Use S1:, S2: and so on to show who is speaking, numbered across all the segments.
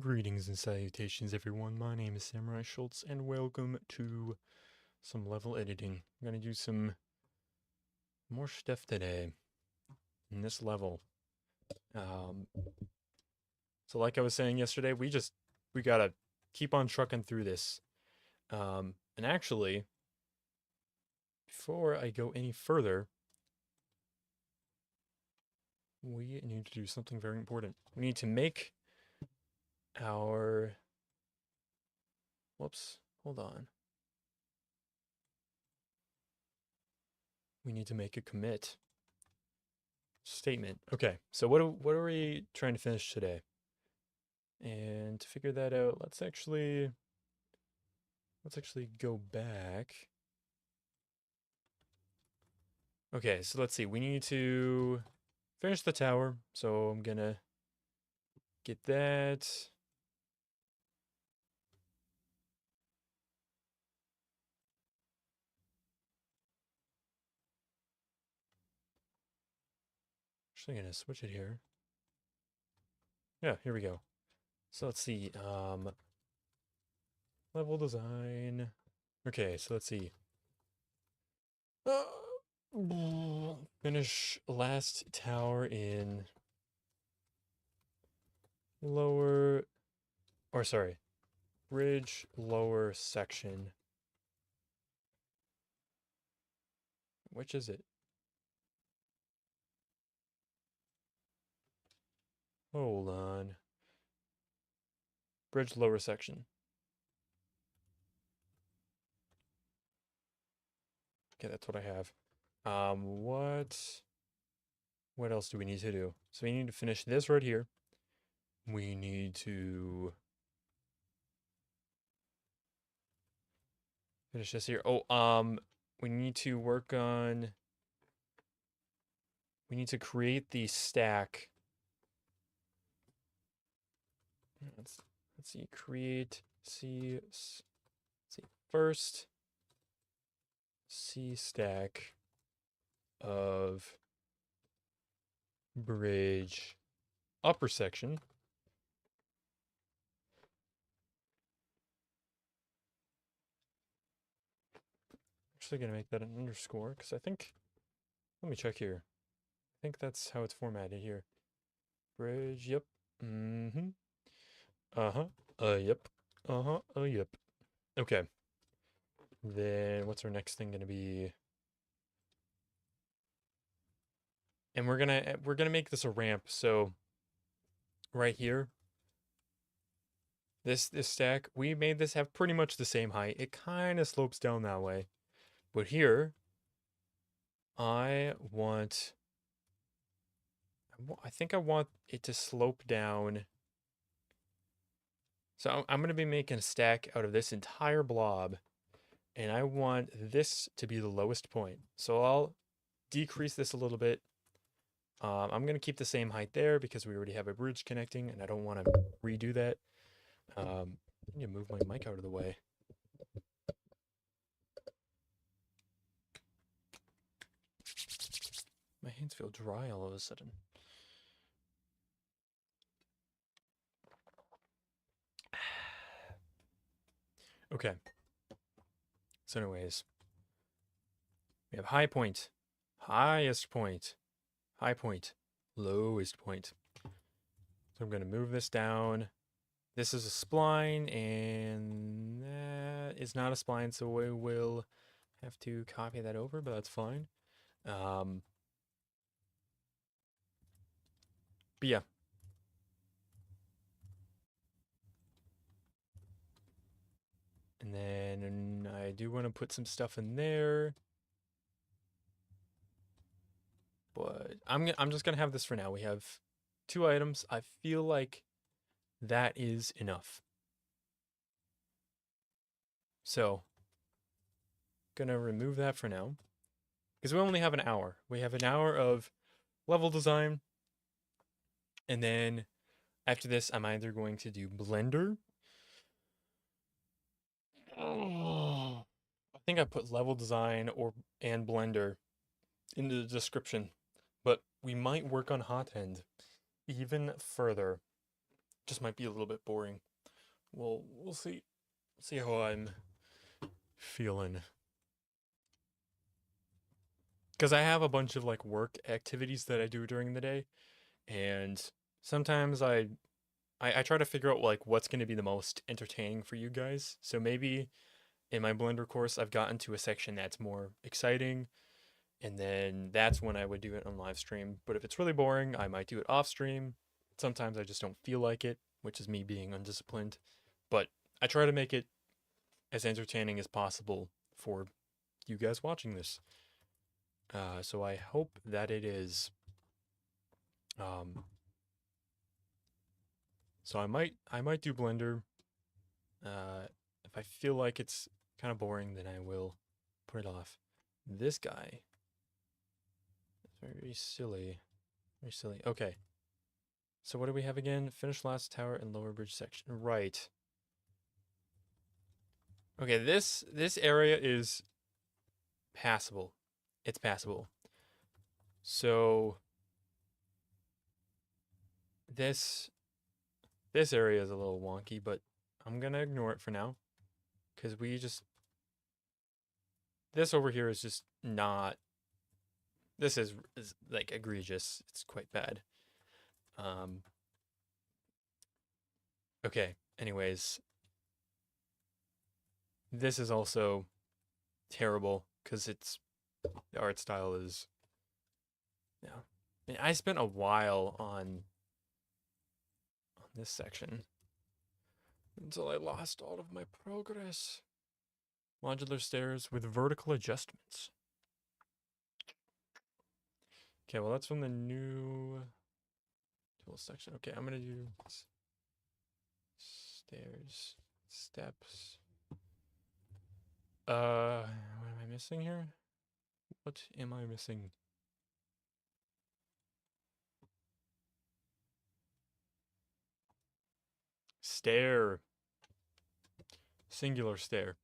S1: Greetings and salutations, everyone. My name is Samurai Schultz, and welcome to some level editing. I'm gonna do some more stuff today in this level. Um, so like I was saying yesterday, we gotta keep on trucking through this. And actually, before I go any further, we need to do something very important. We need to make our... Whoops, hold on. We need to make a commit statement. Okay, so what are we trying to finish today? And to figure that out, let's actually go back. Okay, so let's see. We need to finish the tower. So I'm gonna get that. Actually gonna switch it here. Yeah, here we go. So let's see. Level design. Okay, so let's see. Finish last tower in lower, or sorry, bridge lower section. Which is it? Hold on. Bridge lower section. Okay, that's what I have. What else do we need to do? So we need to finish this right here. We need to finish this here. Oh, we need to work on. We need to create the stack. Let's see. Create C. Let's see. First, C stack of bridge upper section. Actually gonna make that an underscore because I think. Let me check here. I think that's how it's formatted here. Bridge. Yep. Mm-hmm. Uh-huh. Yep. Uh-huh. Yep. Okay. Then what's our next thing gonna be? And we're gonna make this a ramp. So right here, this stack, we made this have pretty much the same height. It kind of slopes down that way. But here, I want I think I want it to slope down. So I'm gonna be making a stack out of this entire blob, and I want this to be the lowest point. So I'll decrease this a little bit. I'm going to keep the same height there because we already have a bridge connecting and I don't want to redo that. I need to move my mic out of the way. My hands feel dry all of a sudden. Okay. So anyways, we have high point, highest point, high point, lowest point. So I'm going to move this down. This is a spline, and that is not a spline, so we will have to copy that over, but that's fine. But yeah. And then I do want to put some stuff in there. But I'm just going to have this for now. We have 2 items. I feel like that is enough. So, gonna remove that for now. Because we only have an hour. We have an hour of level design. And then after this, I'm either going to do Blender. Oh, I think I put level design and Blender in the description. But we might work on Hot End even further. just might be a little bit boring. We'll see how I'm feeling. Because I have a bunch of like work activities that I do during the day, and sometimes I try to figure out like what's going to be the most entertaining for you guys. So maybe in my Blender course, I've gotten to a section that's more exciting, and then that's when I would do it on live stream. But if it's really boring, I might do it off stream. Sometimes I just don't feel like it, which is me being undisciplined. But I try to make it as entertaining as possible for you guys watching this. So I hope that it is. So I might do Blender. If I feel like it's kind of boring, then I will put it off. This guy is very silly. Very silly. Okay. So what do we have again? Finish last tower and lower bridge section. Right. Okay, this area is passable. It's passable. So this area is a little wonky, but I'm gonna ignore it for now. Because this over here is just not, this is like egregious. It's quite bad. Okay, anyways, this is also terrible because the art style is, yeah. I mean, I spent a while on this section until I lost all of my progress. Modular stairs with vertical adjustments. Okay, well that's from the new tool section. Okay, I'm gonna do stairs, steps. What am I missing here? What am I missing? Stair. Singular stair.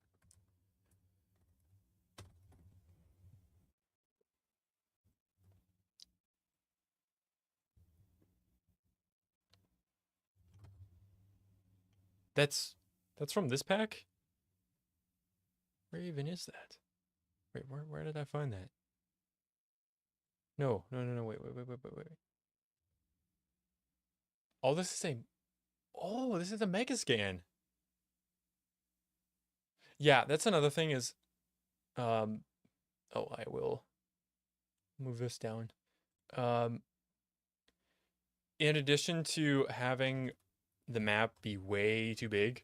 S1: That's from this pack? Where even is that? Wait, where did I find that? No, wait. Oh, this is a Mega Scan. Yeah, that's another thing is, oh, I will move this down. In addition to having the map be way too big,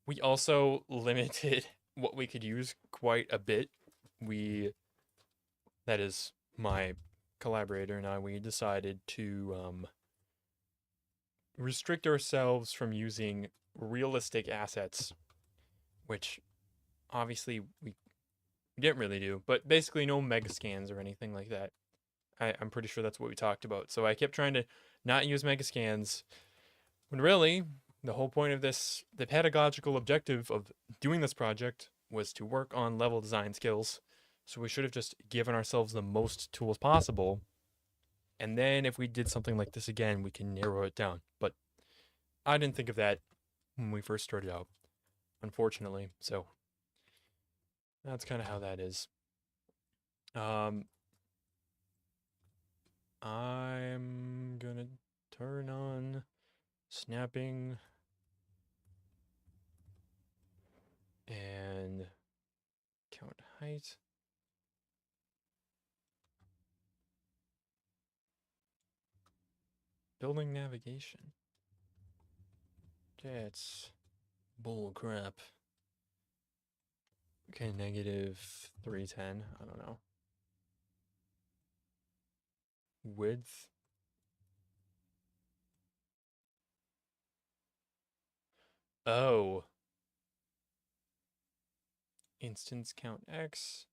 S1: we also limited what we could use quite a bit. That is my collaborator and I, we decided to restrict ourselves from using realistic assets, which obviously we didn't really do, but basically no mega scans or anything like that. I'm pretty sure that's what we talked about. So I kept trying to not use mega scans when really the whole point of this, the pedagogical objective of doing this project was to work on level design skills. So we should have just given ourselves the most tools possible. And then if we did something like this again, we can narrow it down. But I didn't think of that when we first started out, unfortunately. So that's kind of how that is. I'm gonna turn on snapping and count height. Building navigation. That's bull crap. Okay, negative 310. I don't know. Width. Oh. Instance count X.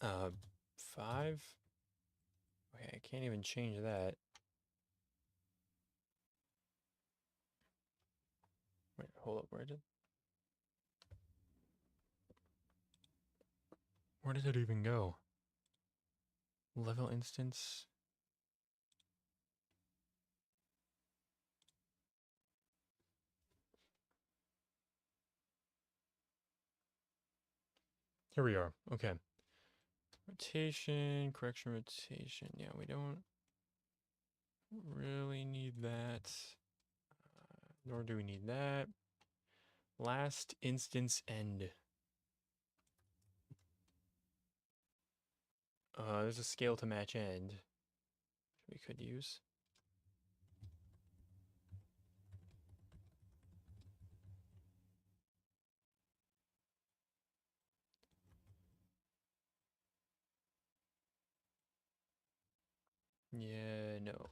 S1: 5. Okay, I can't even change that. Wait, hold up. Where did it even go? Level instance. Here we are. Okay. Rotation, correction, rotation. Yeah, we don't really need that. Nor do we need that. Last instance end. There's a scale to match end we could use. Yeah, no.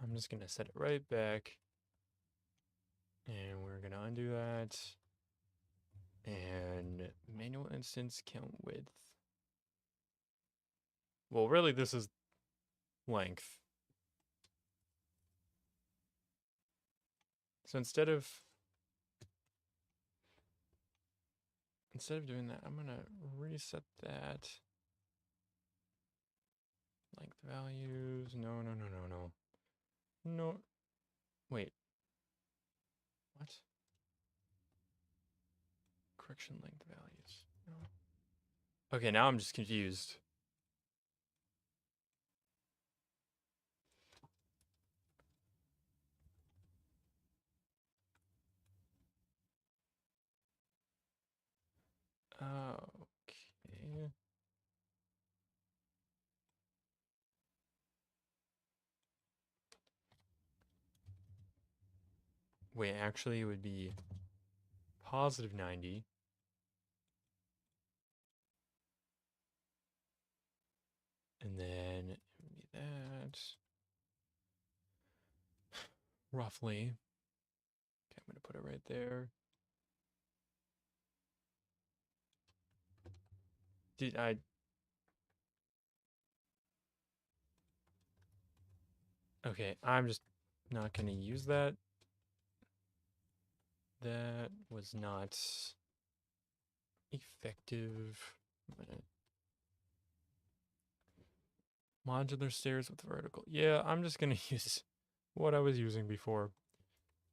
S1: I'm just gonna set it right back. And we're gonna undo that. And manual instance count width. Well, really, this is length. So instead of doing that, I'm gonna reset that. Length values. No, no, no, no, no. No. Wait. What? Correction length values. No. Okay, now I'm just confused. Okay. Wait, actually, it would be positive 90. And then it would be that. Roughly. Okay, I'm going to put it right there. Did I... Okay, I'm just not going to use that. That was not effective. Modular stairs with vertical. Yeah, I'm just going to use what I was using before.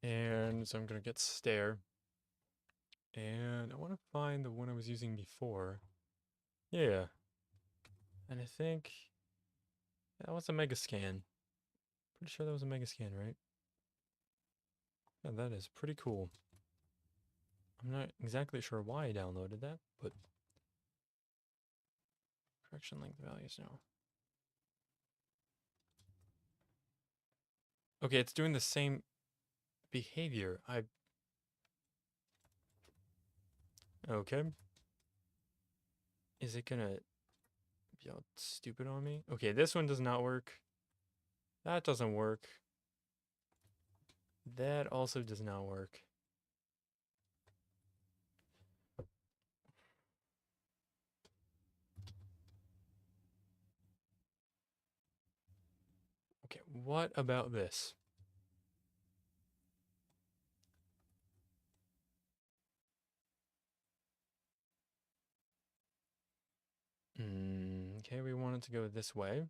S1: And so I'm going to get stair. And I want to find the one I was using before. Yeah. And I think that was a Megascan. Pretty sure that was a Megascan, right? Yeah, that is pretty cool. I'm not exactly sure why I downloaded that, but correction length values now. Okay, it's doing the same behavior. Okay. Is it gonna be all stupid on me? Okay, this one does not work. That doesn't work. That also does not work. Okay, what about this? Okay, we want it to go this way.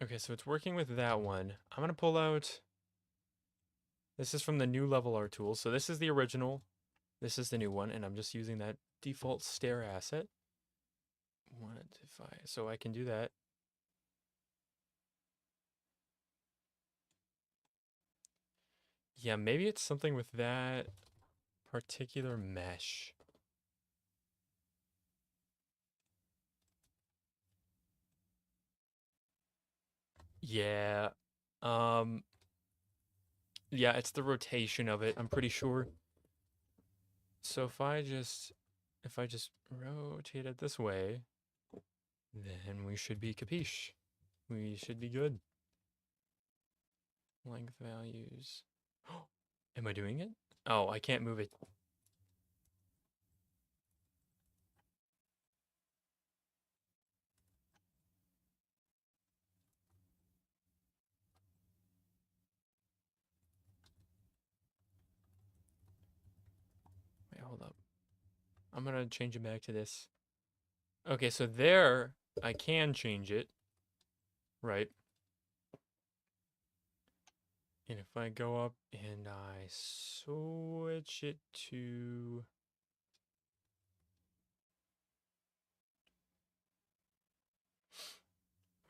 S1: Okay, so it's working with that one. I'm going to pull out... This is from the new level art tool. So this is the original. This is the new one, and I'm just using that default stair asset. So I can do that. Yeah, maybe it's something with that particular mesh. Yeah. Um, yeah, it's the rotation of it, I'm pretty sure. So if I just rotate it this way, then we should be capiche. We should be good. Length values. Am I doing it? Oh, I can't move it. Wait, hold up. I'm gonna change it back to this. Okay, so there I can change it, right? And if I go up and I switch it to...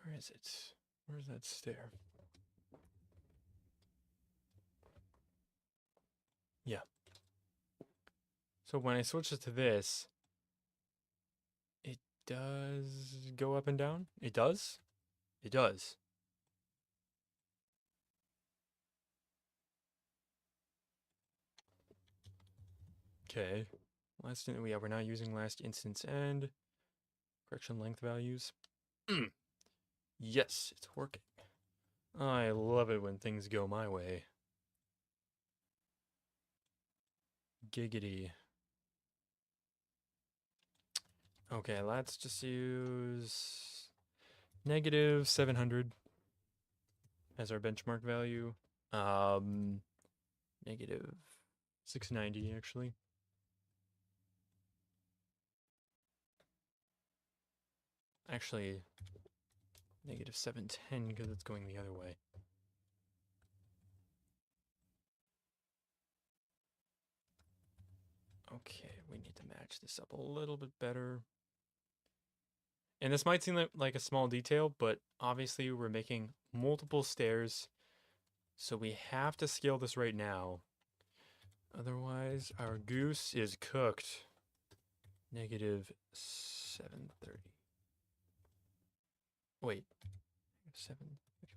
S1: Where is it? Where's that stair? Yeah. So when I switch it to this, it does go up and down? It does? It does. Okay. Yeah, we're not using last instance end. Correction length values. Yes, it's working. I love it when things go my way. Giggity. Okay, let's just use negative 700 as our benchmark value. Negative 690 actually. Actually, negative 710 because it's going the other way. Okay, we need to match this up a little bit better. And this might seem like a small detail, but obviously we're making multiple stairs, so we have to scale this right now. Otherwise, our goose is cooked. Negative 730. Wait, 755.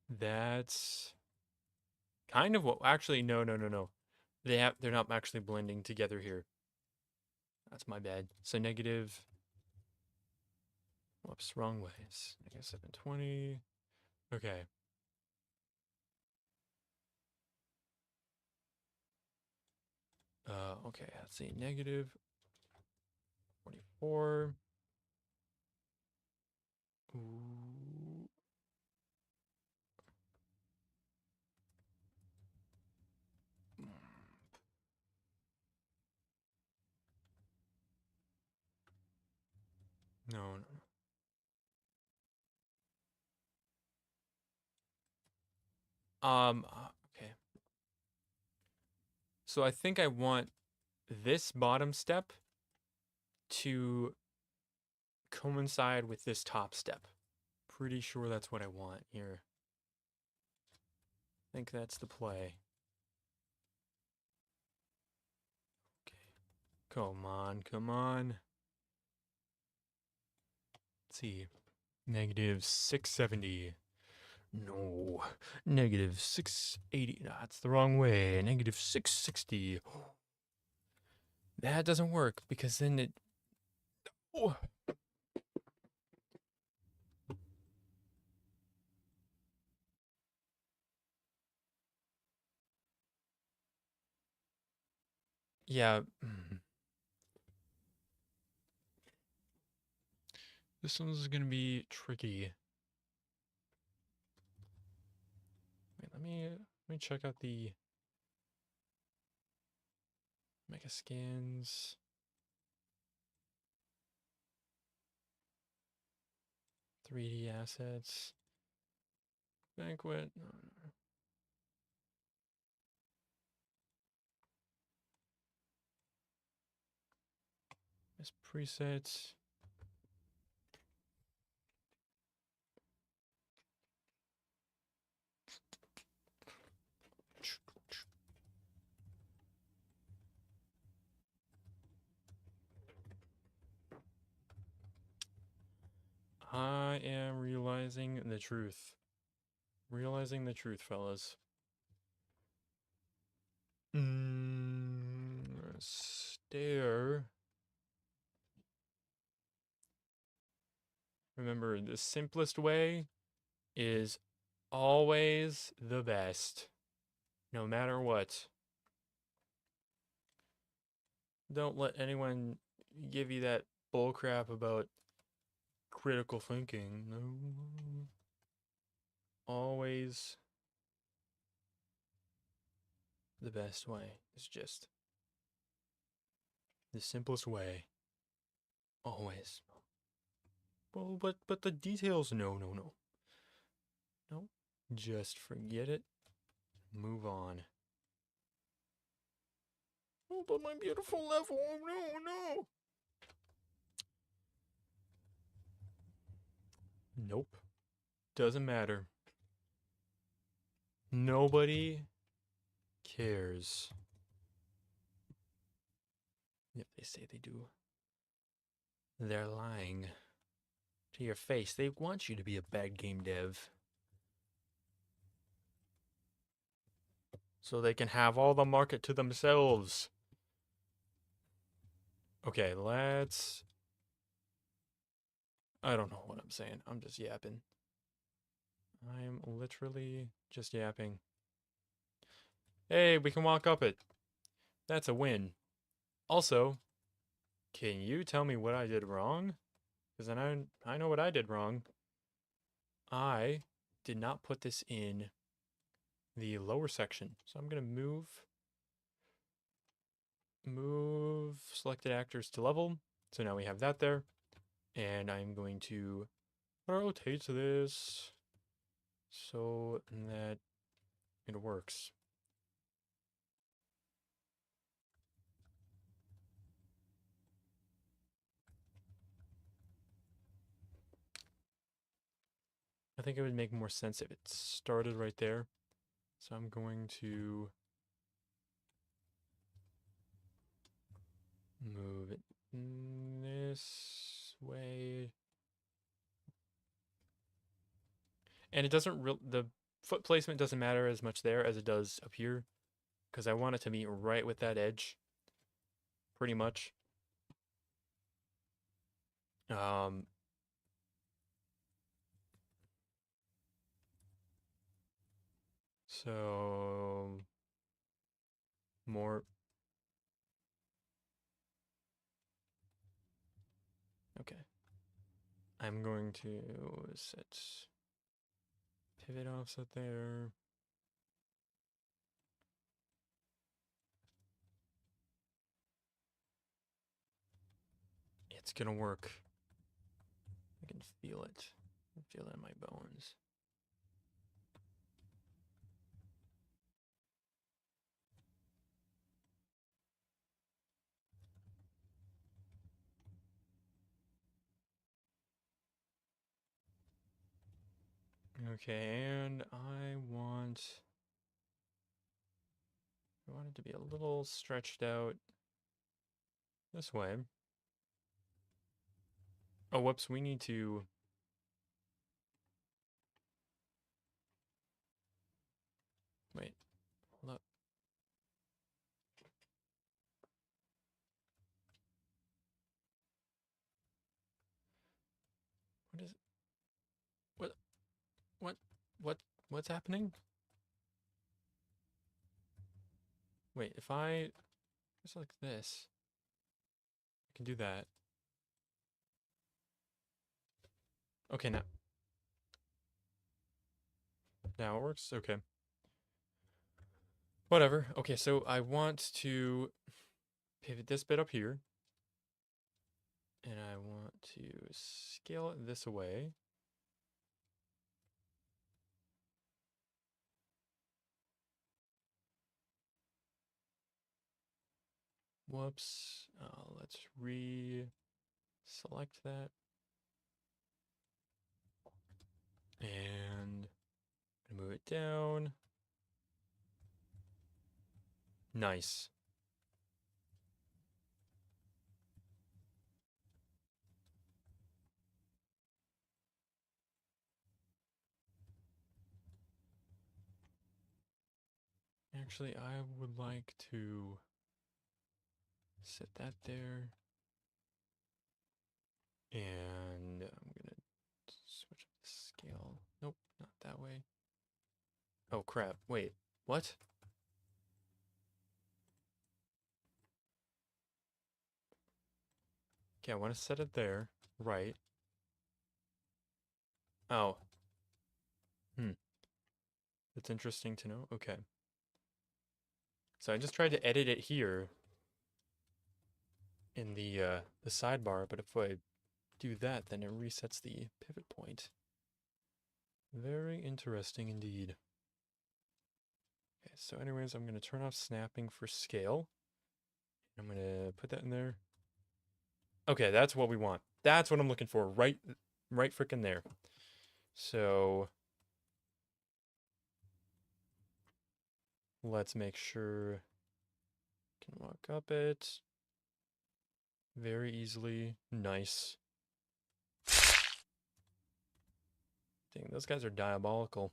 S1: That's kind of what. Actually, no. They're not actually blending together here. That's my bad. So negative. Whoops, wrong ways. Negative 720. Okay. Okay, let's see. Negative 44. Ooh. No. Okay. So I think I want this bottom step to coincide with this top step. Pretty sure that's what I want here. I think that's the play. Okay. Come on, come on. Let's see. Negative 670. No. Negative 680. That's the wrong way. Negative 660. That doesn't work because then it... Oh. Yeah. This one's gonna be tricky. Wait, let me check out the Mega Scans. .3D assets. Banquet. No. This presets. I am realizing the truth. Realizing the truth, fellas. Stair. Remember, the simplest way is always the best. No matter what. Don't let anyone give you that bullcrap about critical thinking. No. Always the best way. It's just the simplest way. Always. Well, but the details, no, no, no. No, just forget it. Move on. Oh, but my beautiful level, oh no, no. Nope. Doesn't matter. Nobody cares. If they say they do, they're lying to your face. They want you to be a bad game dev so they can have all the market to themselves. Okay, let's... I don't know what I'm saying. I'm just yapping. I'm literally just yapping. Hey, we can walk up it. That's a win. Also, can you tell me what I did wrong? Because then I know what I did wrong. I did not put this in the lower section. So I'm going to move selected actors to level. So now we have that there. And I'm going to rotate this so that it works. I think it would make more sense if it started right there. So I'm going to move it this way. And it doesn't the foot placement doesn't matter as much there as it does up here, because I want it to meet right with that edge, pretty much. So more. Okay. I'm going to set pivot offset there. It's gonna work. I can feel it. I feel it in my bones. Okay, and I want it to be a little stretched out this way. Oh, whoops, we need to... Wait, hold up. What is... What? What? What? What's happening? Wait, if I... It's like this. I can do that. Okay, now... Now it works? Okay. Whatever. Okay, so I want to pivot this bit up here. And I want to scale it this way. Whoops. Let's select that. And move it down. Nice. Actually, I would like to set that there. And I'm gonna switch up the scale. Nope, not that way. Oh crap, wait, what? Okay, I want to set it there, right. Oh. That's interesting to know. Okay. So I just tried to edit it here in the sidebar, but if I do that, then it resets the pivot point. Very interesting indeed. Okay, so anyways, I'm going to turn off snapping for scale. I'm going to put that in there. Okay, that's what we want. That's what I'm looking for. Right freaking there. So let's make sure can walk up it very easily. Nice. Dang, those guys are diabolical.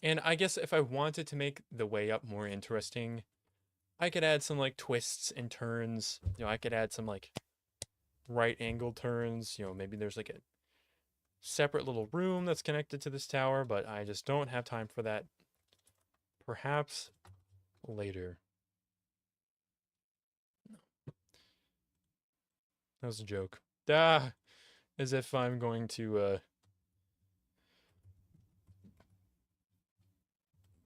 S1: And I guess if I wanted to make the way up more interesting, I could add some like twists and turns. You know, I could add some like right angle turns. You know, maybe there's like a separate little room that's connected to this tower, but I just don't have time for that. Perhaps later. That was a joke. Ah, as if I'm going to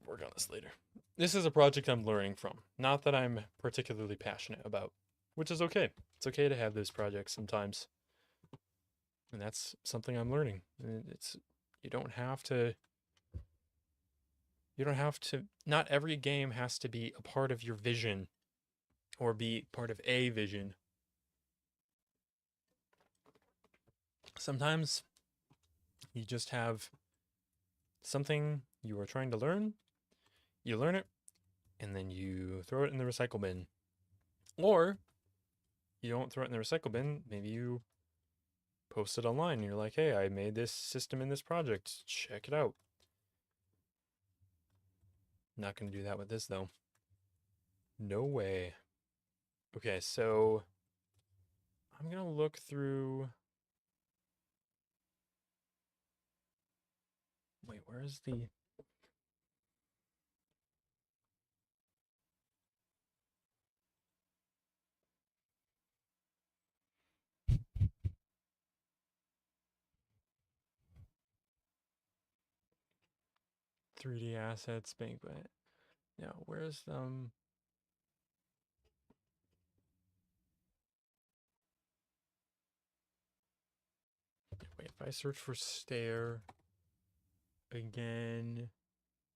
S1: work on this later. This is a project I'm learning from, not that I'm particularly passionate about, which is okay. It's okay to have those projects sometimes. And that's something I'm learning. It's you don't have to not every game has to be a part of your vision or be part of a vision. Sometimes you just have something you are trying to learn, you learn it, and then you throw it in the recycle bin. Or you don't throw it in the recycle bin, maybe you post it online and you're like, hey, I made this system in this project, check it out. Not going to do that with this though. No way. Okay, so I'm going to look through. Wait, where is the. 3D assets banquet? Now, where's wait, if I search for stair again,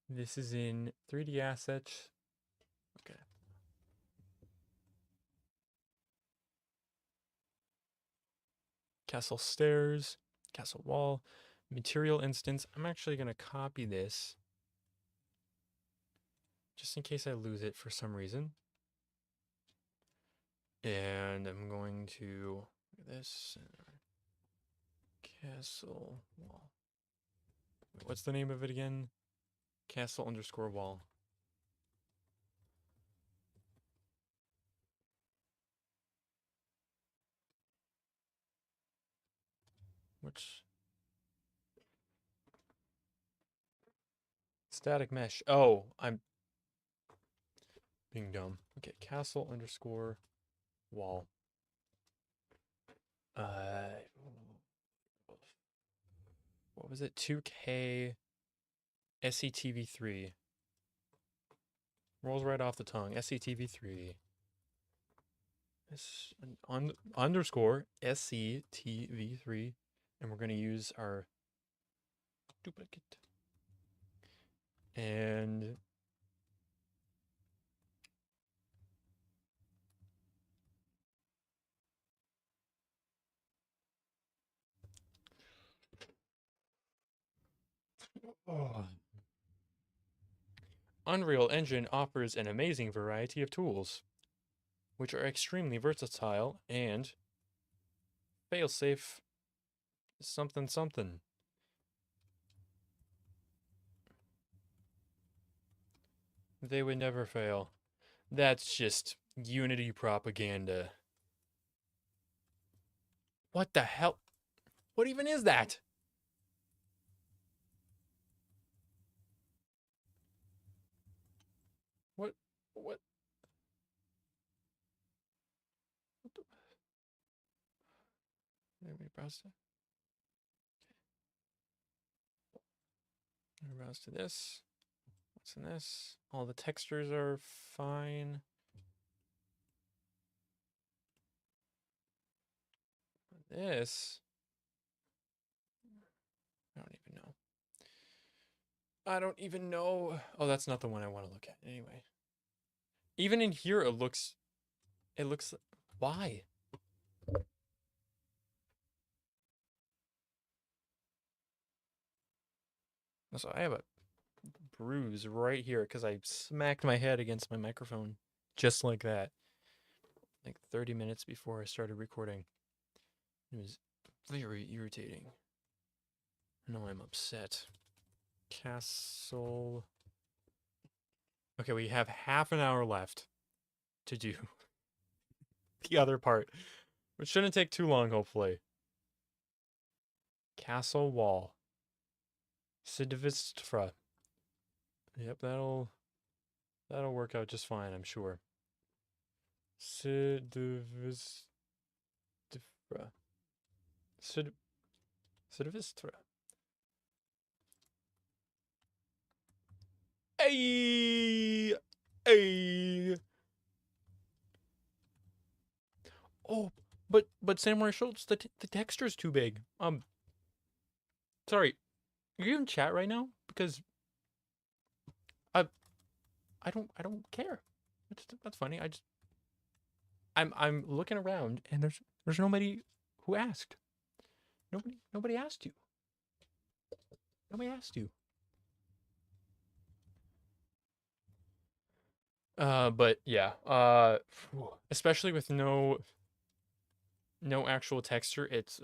S1: this is in 3D assets. Okay. Castle stairs, castle wall, material instance. I'm actually going to copy this just in case I lose it for some reason. And I'm going to this castle wall. What's the name of it again? Castle underscore wall. Which static mesh. Oh, I'm being dumb. Okay, castle underscore wall. What was it? 2K SCTV3. Rolls right off the tongue. SCTV3. Underscore SCTV3. And we're going to use our duplicate. And oh. Unreal Engine offers an amazing variety of tools, which are extremely versatile and failsafe something something. They would never fail. That's just Unity propaganda. What the hell? What even is that? What? What? What the? Let me browse to. Let me browse to this. What's in this? All the textures are fine. This, I don't even know. I don't even know. Oh, that's not the one I want to look at anyway. Even in here, it looks, why? So I have a bruise right here because I smacked my head against my microphone just like that. Like 30 minutes before I started recording. It was very irritating. Now I'm upset. Castle. Okay, we have half an hour left to do the other part, which shouldn't take too long, hopefully. Castle wall. Sidvistra. Yep, that'll work out just fine, I'm sure. Sidvistra. Sidvistra. Hey! Hey! Oh, but Samurai Schultz, the texture's too big. Sorry. Are you in chat right now? Because I don't care. That's funny. I'm looking around and there's nobody who asked. Nobody asked you. Nobody asked you. But yeah. Especially with no actual texture, it's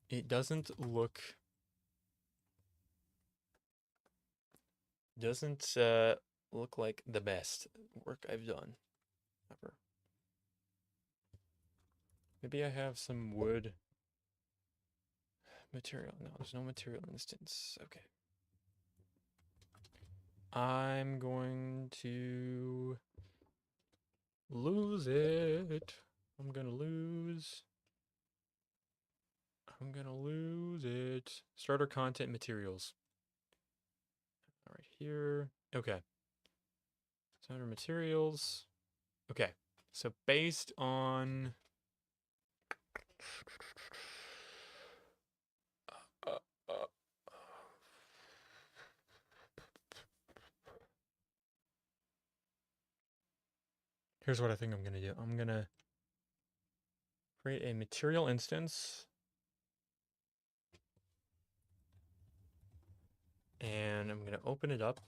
S1: it doesn't look like the best work I've done ever. Maybe I have some wood material. No, there's no material instance. Okay. I'm going to lose it. I'm gonna lose it. Starter content materials. Right here. Okay. Starter materials. Okay. So based on here's what I think I'm gonna do. I'm gonna create a material instance. And I'm gonna open it up.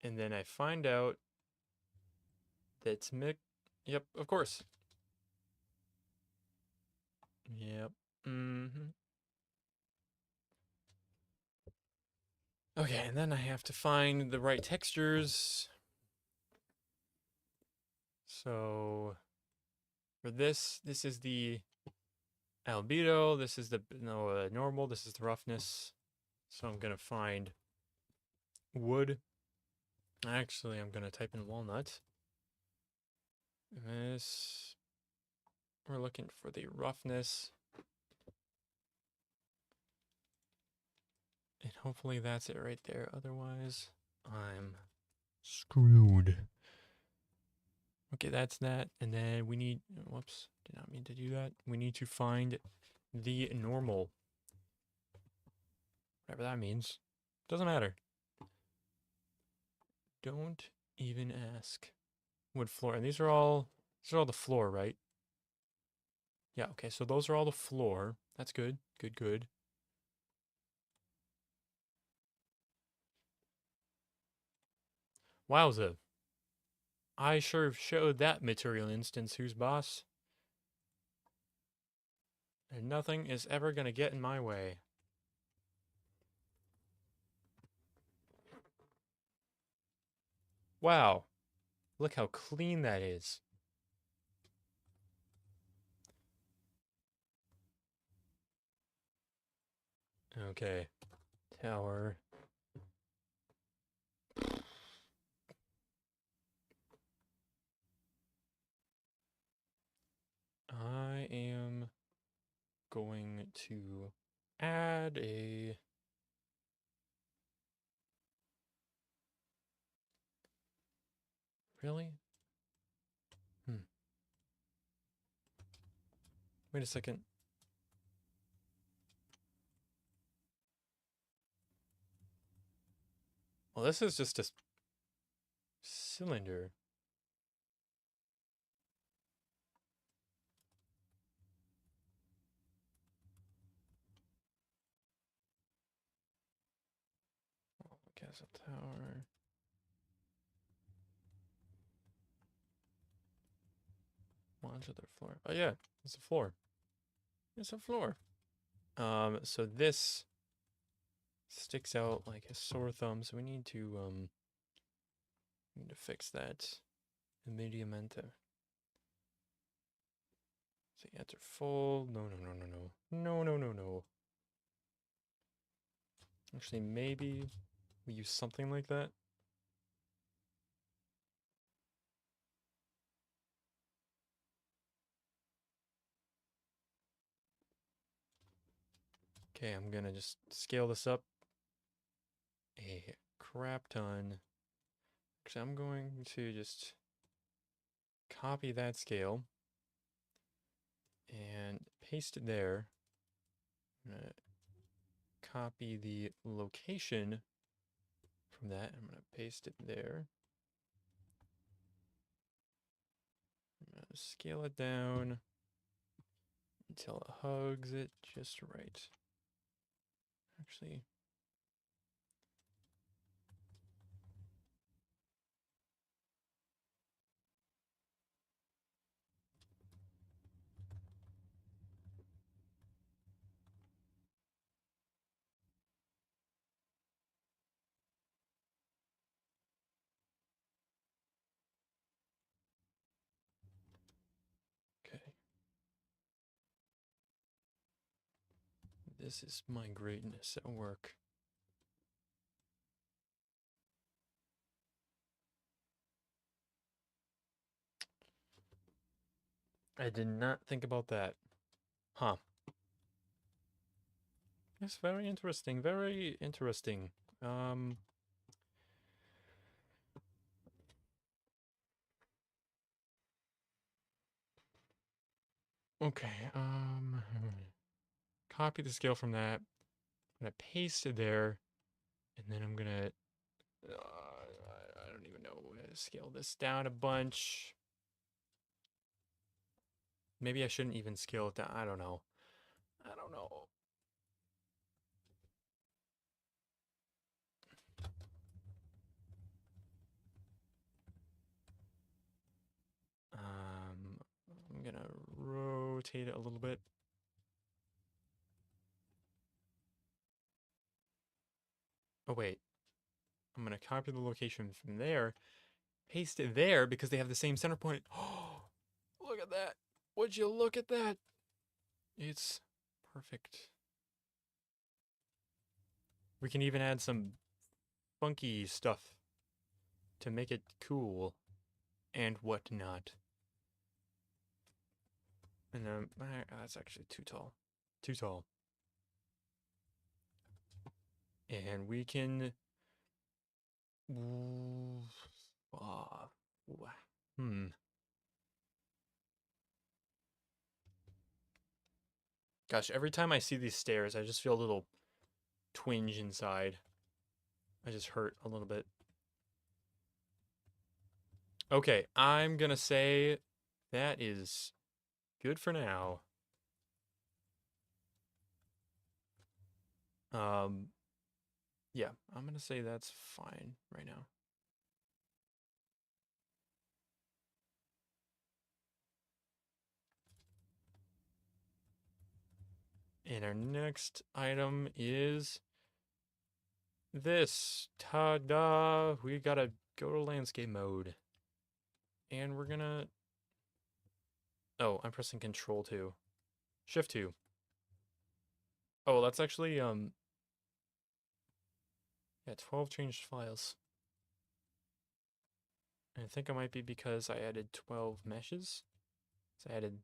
S1: And then I find out that's yep, of course. Yep. Okay, and then I have to find the right textures. So for this is the albedo, this is the normal, this is the roughness. So I'm gonna find wood. Actually, I'm gonna type in walnut. This, we're looking for the roughness. And hopefully that's it right there. Otherwise, I'm screwed. Okay, that's that. And then we need, whoops, did not mean to do that. We need to find the normal. Whatever that means. Doesn't matter. Don't even ask. Wood floor. And these are all the floor, right? Yeah, okay, so those are all the floor. That's good. Good. Wowza. I sure showed that material instance who's boss. And nothing is ever gonna get in my way. Wow. Look how clean that is. Okay. Tower. I am going to add a Really? Wait a second. Well, this is just a cylinder. Castle tower. Modular floor. Oh yeah, it's a floor. It's a floor. So this sticks out like a sore thumb, so we need to fix that immediatamente. So enter full. No, no, no, no, no. No, no, no, no. Actually, maybe we use something like that. Okay, I'm gonna just scale this up a crap ton. Actually, I'm going to just copy that scale and paste it there. I'm gonna copy the location from that. I'm gonna paste it there. I'm gonna scale it down until it hugs it just right. Actually, okay. This is my greatness at work. I did not think about that. Huh. It's very interesting. Very interesting. Okay. Copy the scale from that. I'm gonna paste it there, and then I'm gonna. I don't even know. Scale this down a bunch. Maybe I shouldn't even scale it down. I don't know. I don't know. I'm gonna rotate it a little bit. Oh wait, I'm gonna copy the location from there, paste it there because they have the same center point. Oh, look at that! Would you look at that? It's perfect. We can even add some funky stuff to make it cool and whatnot. And that's actually too tall. Too tall. And we can. Gosh, every time I see these stairs, I just feel a little twinge inside. I just hurt a little bit. Okay, I'm gonna say that is good for now. Yeah, I'm gonna say that's fine right now. And our next item is this. Ta-da! We gotta go to landscape mode. And we're gonna... Oh, I'm pressing Control 2. Shift 2. Oh, that's actually, yeah, 12 changed files. And I think it might be because I added 12 meshes. So I added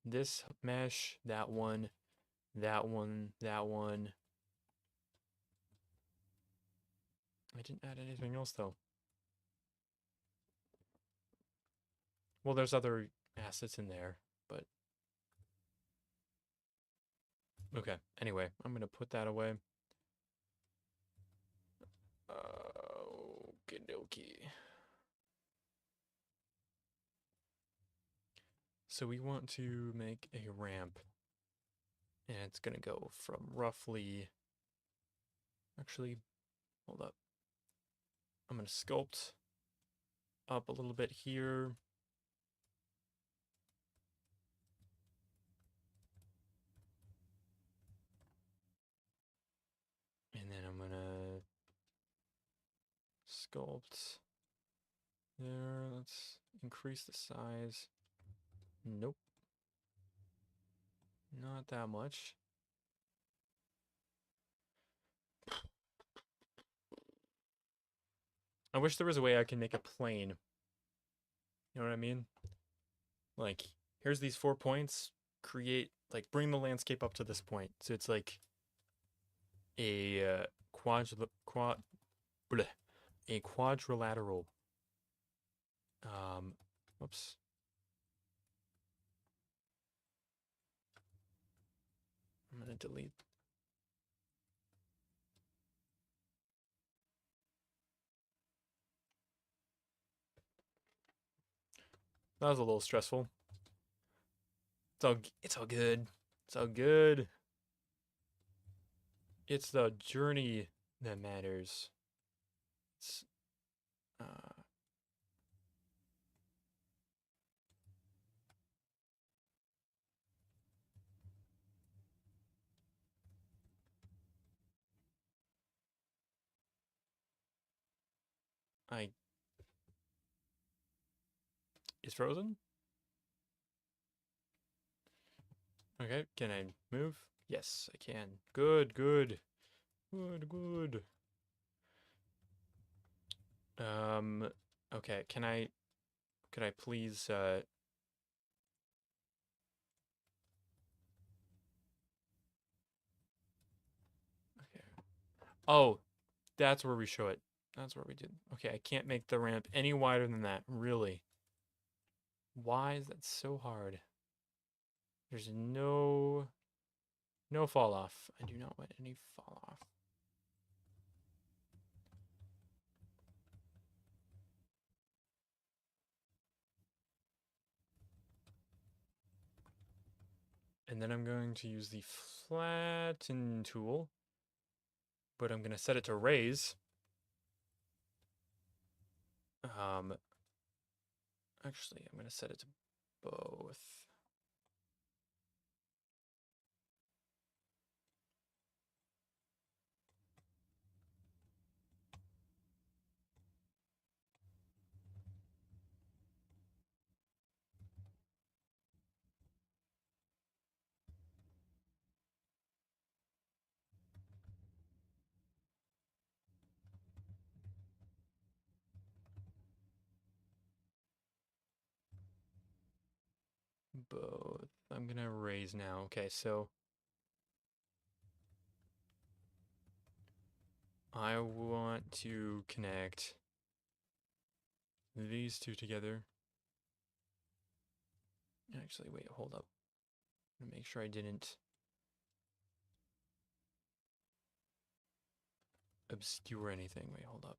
S1: this mesh, that one, that one, that one. I didn't add anything else though. Well, there's other assets in there, but okay. Anyway, I'm gonna put that away. Okie dokie. So we want to make a ramp, and it's gonna go from roughly. Actually, hold up. I'm gonna sculpt up a little bit here. And then I'm gonna sculpt there. Let's increase the size. Nope. Not that much. I wish there was a way I can make a plane. You know what I mean? Like, here's these 4 points. Create, like, bring the landscape up to this point. So it's like a a quadrilateral. Whoops. I'm gonna delete. That was a little stressful. It's all good. It's all good. It's the journey that matters. It's I is frozen? Okay, can I move? Yes, I can. Good, good. Good, good. Okay, could I please, okay. Oh, that's where we show it. That's where we did. Okay, I can't make the ramp any wider than that, really. Why is that so hard? There's no fall off. I do not want any fall off. And then I'm going to use the flatten tool, but I'm going to set it to raise. Actually, I'm going to set it to both. Both. I'm going to raise now. Okay, so I want to connect these two together. Actually, wait, hold up. I'm going to make sure I didn't obscure anything. Wait, hold up.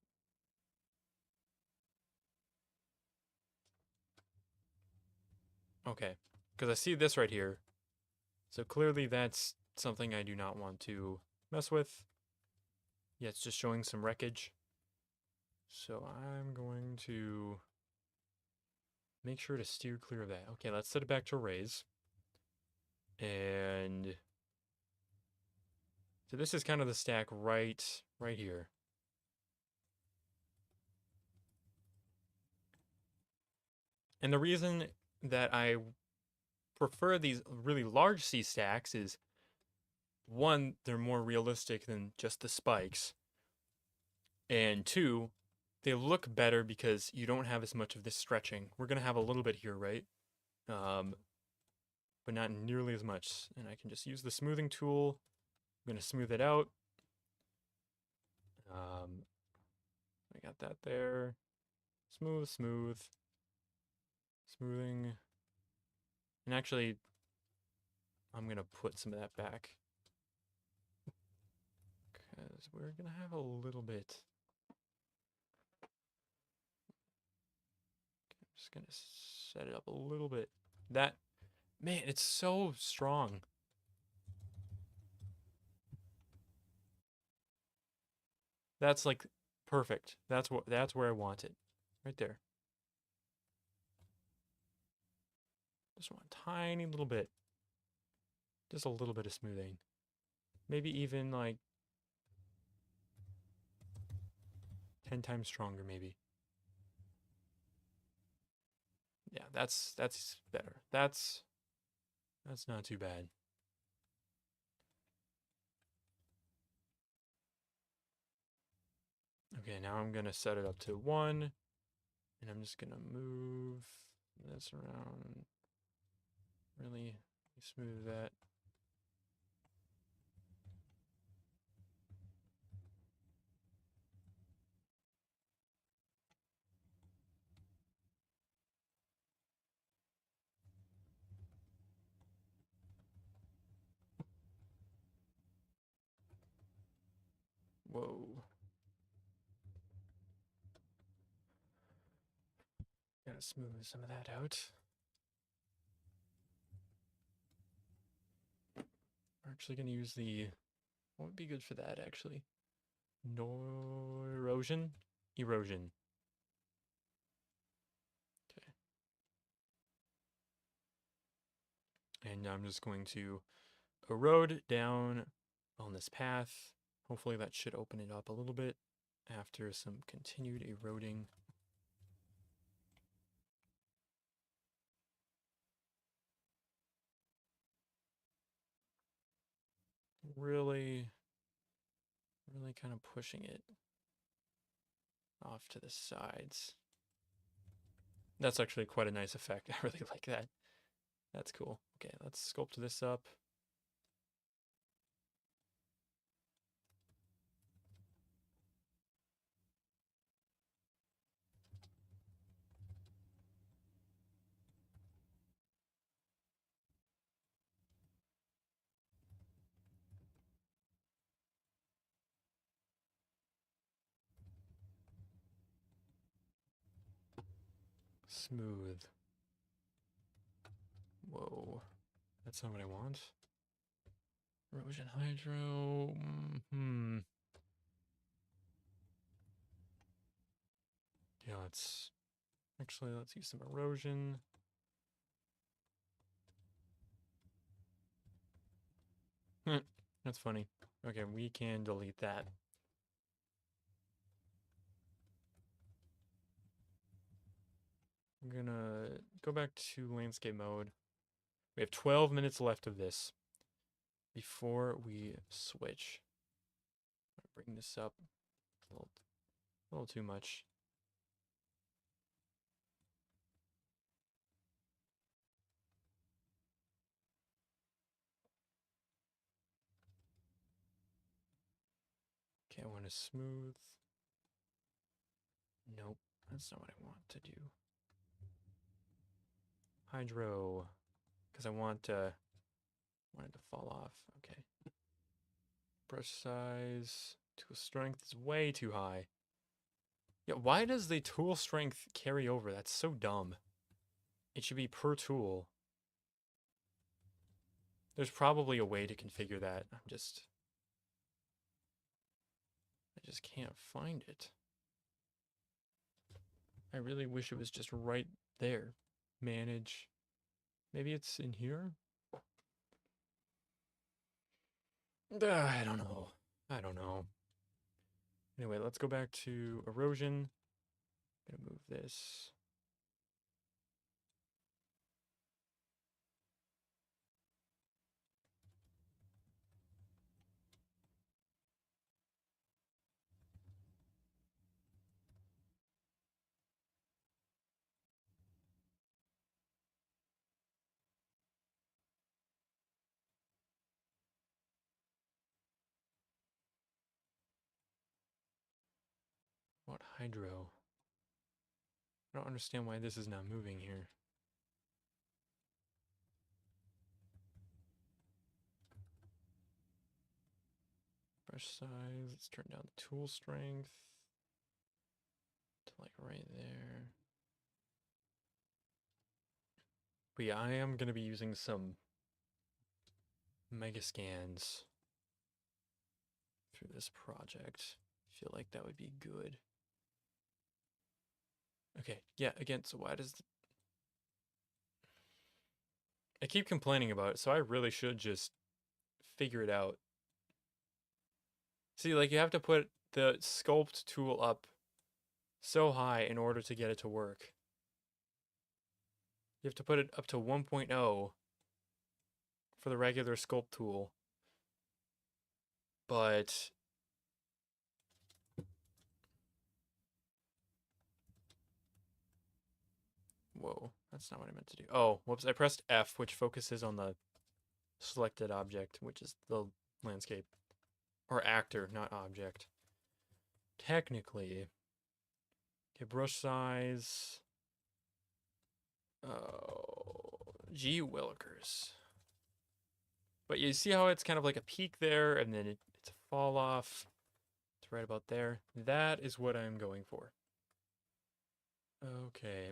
S1: Okay, because I see this right here. So clearly that's something I do not want to mess with. Yeah, it's just showing some wreckage. So I'm going to make sure to steer clear of that. Okay, let's set it back to raise. And so this is kind of the stack right here. And the reason that I prefer these really large C stacks is, one, they're more realistic than just the spikes. And two, they look better because you don't have as much of this stretching. We're going to have a little bit here, right? But not nearly as much. And I can just use the smoothing tool. I'm going to smooth it out. I got that there. Smooth, smooth, Smoothing. And actually, I'm going to put some of that back. Because we're going to have a little bit. I'm just going to set it up a little bit. That, man, it's so strong. That's like perfect. That's where I want it. Right there. Just want a tiny little bit. Just a little bit of smoothing. Maybe even like 10 times stronger maybe. Yeah, that's better. That's not too bad. Okay, now I'm going to set it up to 1. And I'm just going to move this around. Really smooth that. Whoa. Gotta smooth some of that out. We're actually gonna use the, what would be good for that actually? No erosion? Erosion. Okay. And I'm just going to erode down on this path. Hopefully that should open it up a little bit after some continued eroding. Really kind of pushing it off to the sides. That's actually quite a nice effect. I really like that. That's cool. Okay, let's sculpt this up. Smooth. Whoa. That's not what I want. Erosion hydro. Yeah, let's use some erosion. That's funny. Okay, we can delete that. I'm gonna go back to landscape mode. We have 12 minutes left of this before we switch. Bring this up a little too much. Okay, I want to smooth. Nope, that's not what I want to do. Hydro, because I want it to fall off. Okay. Brush size, tool strength is way too high. Yeah, why does the tool strength carry over? That's so dumb. It should be per tool. There's probably a way to configure that. I just can't find it. I really wish it was just right there. Manage. Maybe it's in here? I don't know. I don't know. Anyway, let's go back to erosion. I'm gonna move this. What hydro? I don't understand why this is not moving here. brush size. Let's turn down the tool strength to like right there. But yeah, I am gonna be using some mega scans through this project. I feel like that would be good. Okay, yeah, again, so why does I keep complaining about it, so I really should just figure it out. See, like you have to put the sculpt tool up so high in order to get it to work. You have to put it up to 1.0 for the regular sculpt tool. But whoa, that's not what I meant to do. Oh, whoops, I pressed F, which focuses on the selected object, which is the landscape. Or actor, not object. Technically. Okay, brush size. Oh, gee willikers. But you see how it's kind of like a peak there, and then it's a fall off. It's right about there. That is what I'm going for. Okay.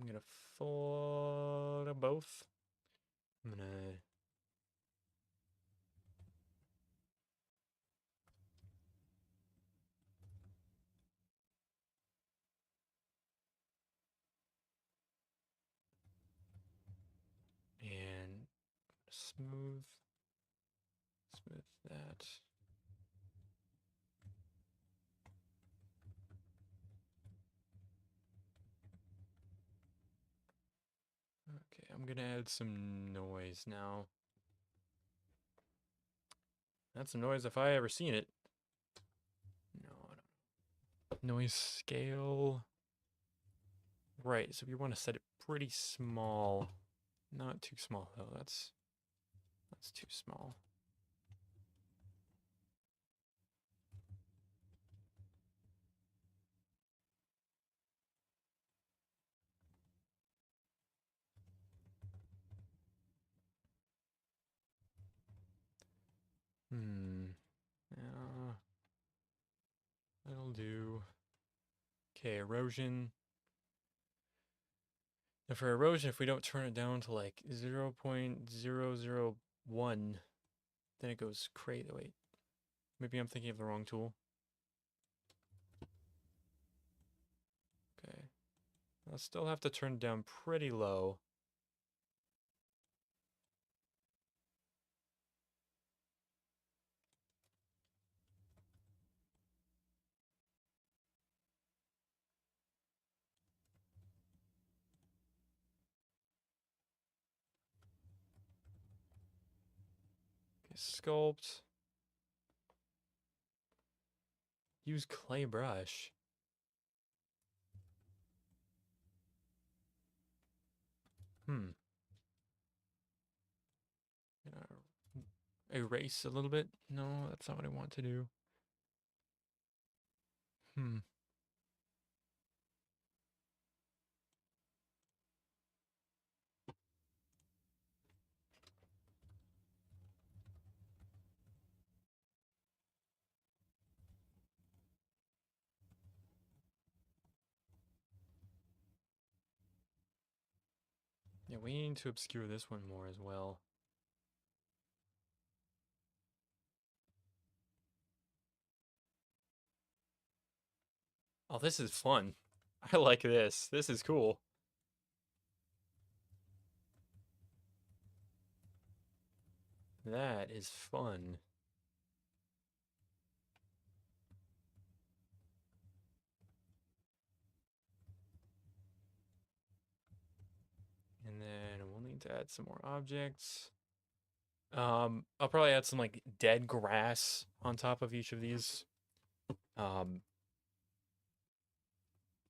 S1: I'm gonna fold both. I'm gonna and smooth that. Okay, I'm gonna add some noise now. That's a noise if I ever seen it. No, I don't. Noise scale. Right, so we want to set it pretty small. Not too small though. That's too small. Yeah, that'll do. Okay, erosion. And for erosion, if we don't turn it down to like 0.001, then it goes crazy. Wait, maybe I'm thinking of the wrong tool. Okay, I'll still have to turn it down pretty low. Okay, sculpt. Use clay brush. Hmm. Erase a little bit? No, that's not what I want to do. Hmm. Yeah, we need to obscure this one more as well. Oh, this is fun. I like this. This is cool. That is fun. And then we'll need to add some more objects. I'll probably add some like dead grass on top of each of these.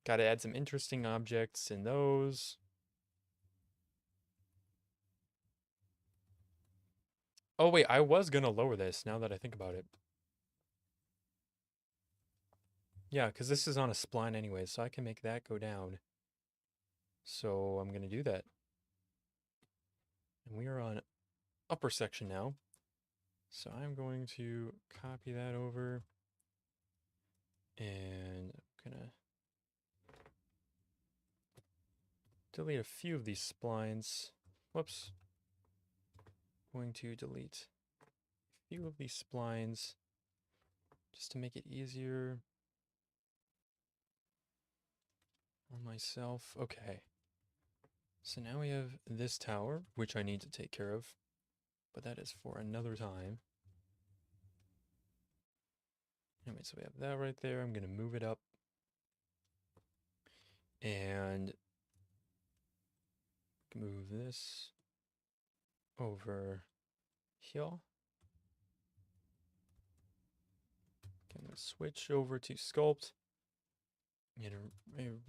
S1: Got to add some interesting objects in those. Oh wait, I was gonna lower this now that I think about it. Yeah, because this is on a spline anyway, so I can make that go down. So I'm gonna do that. And we are on upper section now. So I'm going to copy that over. And I'm gonna delete a few of these splines. Whoops. Going to delete a few of these splines just to make it easier on myself. Okay. So now we have this tower, which I need to take care of, but that is for another time. Anyway, so we have that right there. I'm going to move it up. And move this over here. I'm going to switch over to sculpt.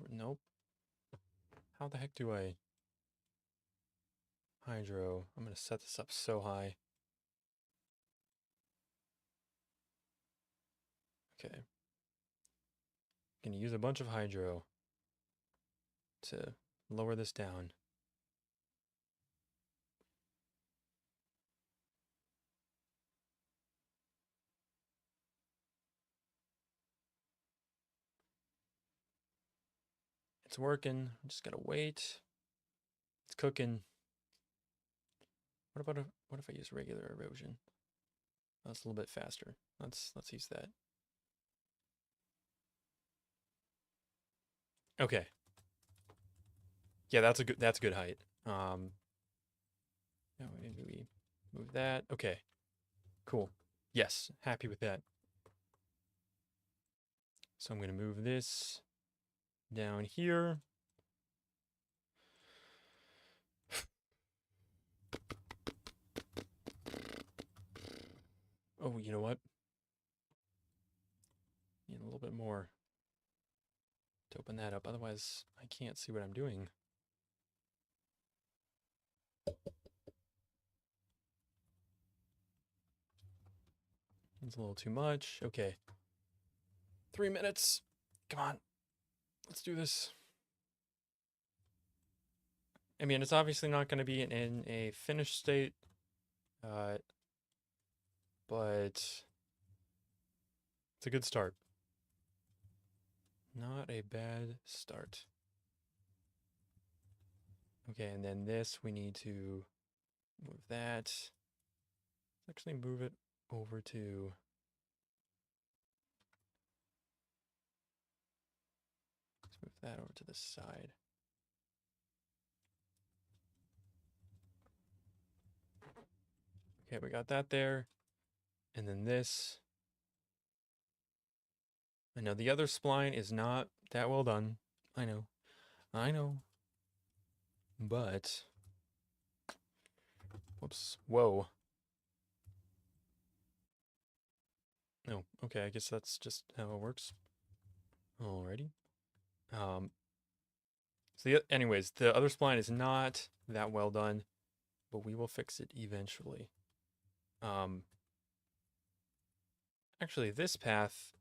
S1: Nope. How the heck do I hydro? I'm going to set this up so high. Okay. Going to use a bunch of hydro to lower this down. It's working. I just gotta wait. It's cooking. What if I use regular erosion? That's a little bit faster. Let's use that. Okay. Yeah, that's a good height. Now maybe we move that. Okay. Cool. Yes, happy with that. So I'm gonna move this down here. Oh, you know what? Need a little bit more to open that up. Otherwise, I can't see what I'm doing. It's a little too much. Okay. 3 minutes. Come on. Let's do this. I mean, it's obviously not going to be in a finished state, but it's a good start. Not a bad start. Okay, and then this, we need to move that. Let's actually move it over to... Let's move that over to the side. Okay, we got that there. And then this. I know the other spline is not that well done. I know. I know. But... Whoops. Whoa. Oh, okay, I guess that's just how it works. Alrighty. So anyways, the other spline is not that well done, but we will fix it eventually. Actually, this path,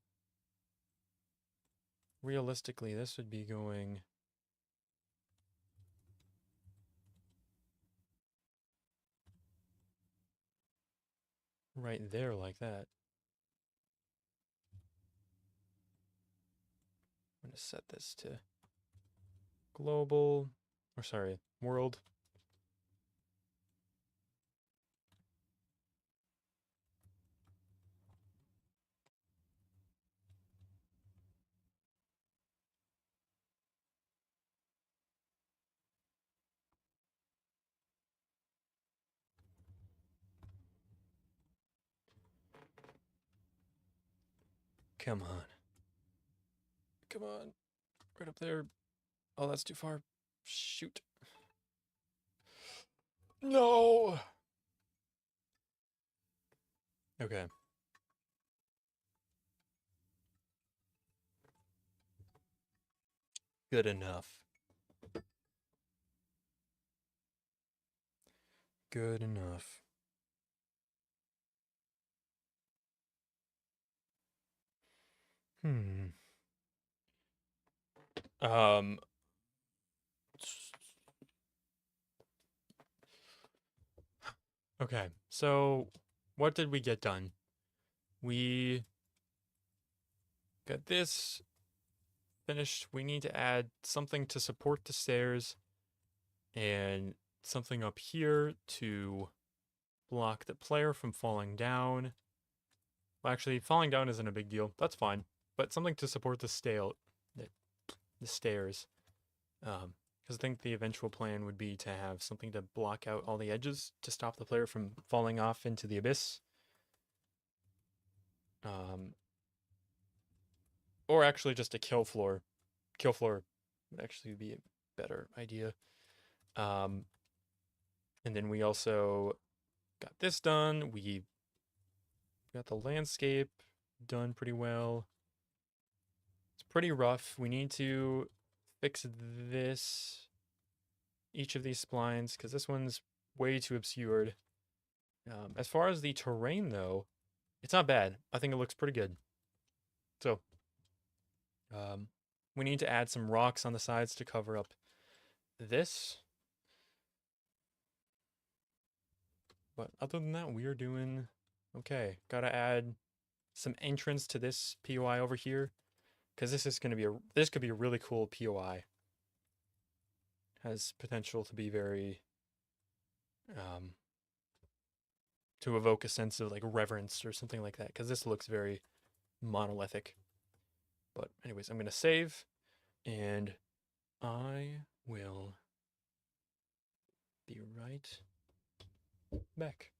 S1: realistically, this would be going... right there like that. I'm going to set this to global, or sorry, world. Come on. Come on. Right up there. Oh, that's too far. Shoot. No! Okay. Good enough. Good enough. Um... Okay, so what did we get done? We got this finished. We need to add something to support the stairs and something up here to block the player from falling down. Well, actually, falling down isn't a big deal. That's fine. But something to support the stairs. Because I think the eventual plan would be to have something to block out all the edges to stop the player from falling off into the abyss. Or actually just a kill floor. Kill floor would actually be a better idea. And then we also got this done. We got the landscape done pretty well. It's pretty rough. We need to fix this, each of these splines, because this one's way too obscured. As far as the terrain, though, it's not bad. I think it looks pretty good. So, we need to add some rocks on the sides to cover up this. But other than that, we are doing okay. Gotta add some entrance to this POI over here, because this is gonna be this could be a really cool POI. Has potential to be very to evoke a sense of like reverence or something like that, because this looks very monolithic. But anyways, I'm gonna save, and I will be right back.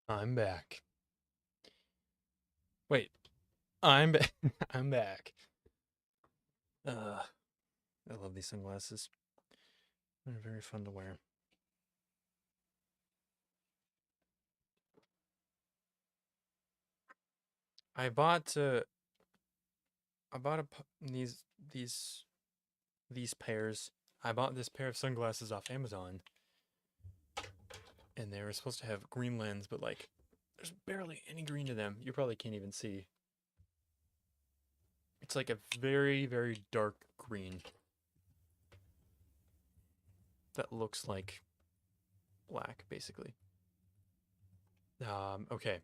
S1: I'm back. Wait, I'm back. I'm back. I love these sunglasses. They're very fun to wear. I bought these these pairs. I bought this pair of sunglasses off Amazon, and they were supposed to have green lens, but like, there's barely any green to them. You probably can't even see. It's like a very, very dark green that looks like black, basically. Okay.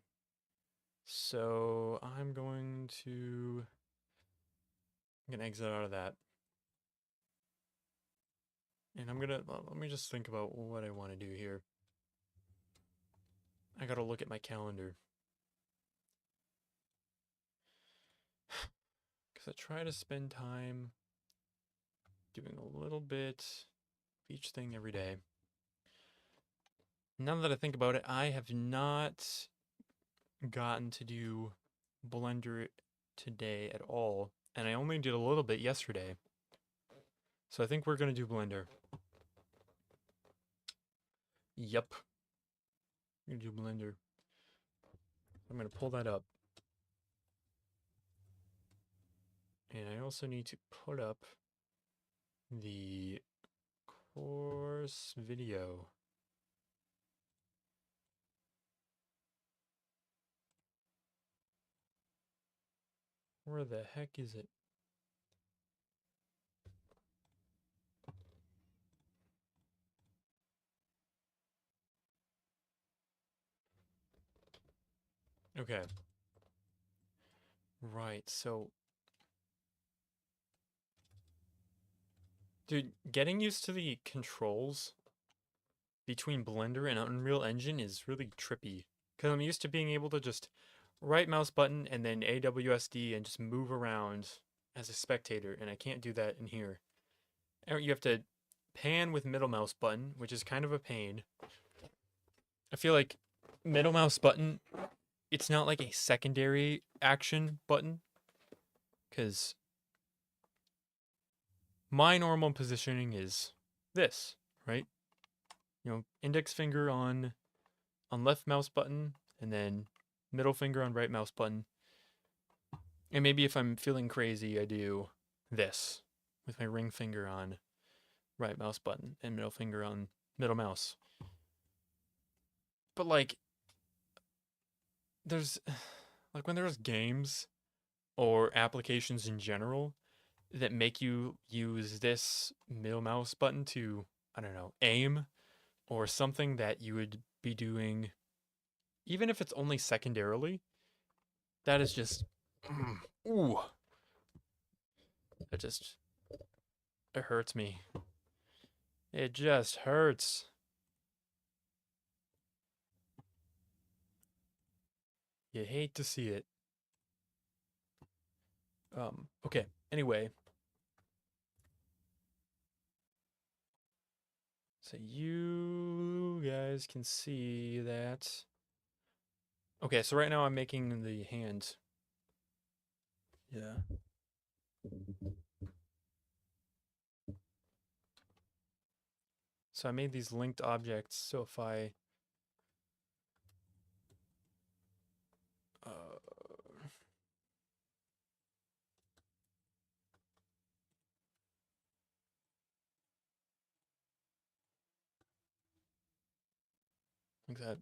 S1: So I'm gonna exit out of that. And let me just think about what I want to do here. I gotta look at my calendar. Because I try to spend time doing a little bit of each thing every day. Now that I think about it, I have not gotten to do Blender today at all, and I only did a little bit yesterday. So I think we're gonna do Blender. Yep. I'm gonna do Blender. I'm gonna pull that up. And I also need to put up the course video. Where the heck is it? Okay. Right, so... Dude, getting used to the controls between Blender and Unreal Engine is really trippy. Because I'm used to being able to just right mouse button and then AWSD and just move around as a spectator, and I can't do that in here. You have to pan with middle mouse button, which is kind of a pain. I feel like middle mouse button, it's not like a secondary action button, because my normal positioning is this, right? You know, index finger on left mouse button, and then middle finger on right mouse button. And maybe if I'm feeling crazy, I do this with my ring finger on right mouse button and middle finger on middle mouse. But like, there's like when there's games or applications in general that make you use this middle mouse button to, I don't know, aim or something that you would be doing, even if it's only secondarily, that is just, ooh, it just, it hurts me. It just hurts. You hate to see it. Okay, anyway. So you guys can see that. Okay, so right now I'm making the hand. Yeah. So I made these linked objects, so if I like that.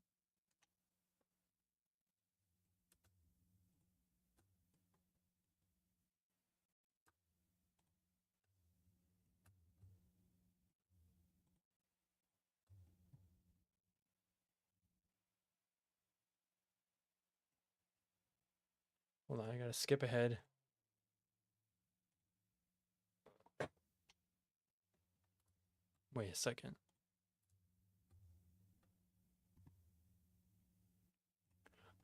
S1: Hold on, I gotta skip ahead. Wait a second.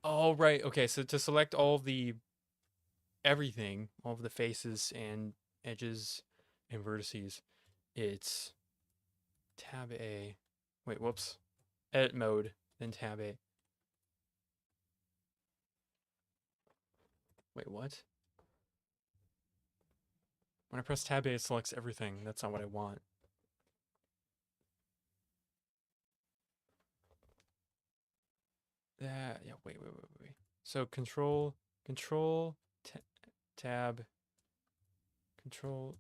S1: Oh, right. Okay, so to select all the everything, all of the faces and edges and vertices, it's tab A. Wait, whoops. Edit mode, then tab A. Wait, what? When I press tab A, it selects everything. That's not what I want. That, yeah, wait. So control, tab, control,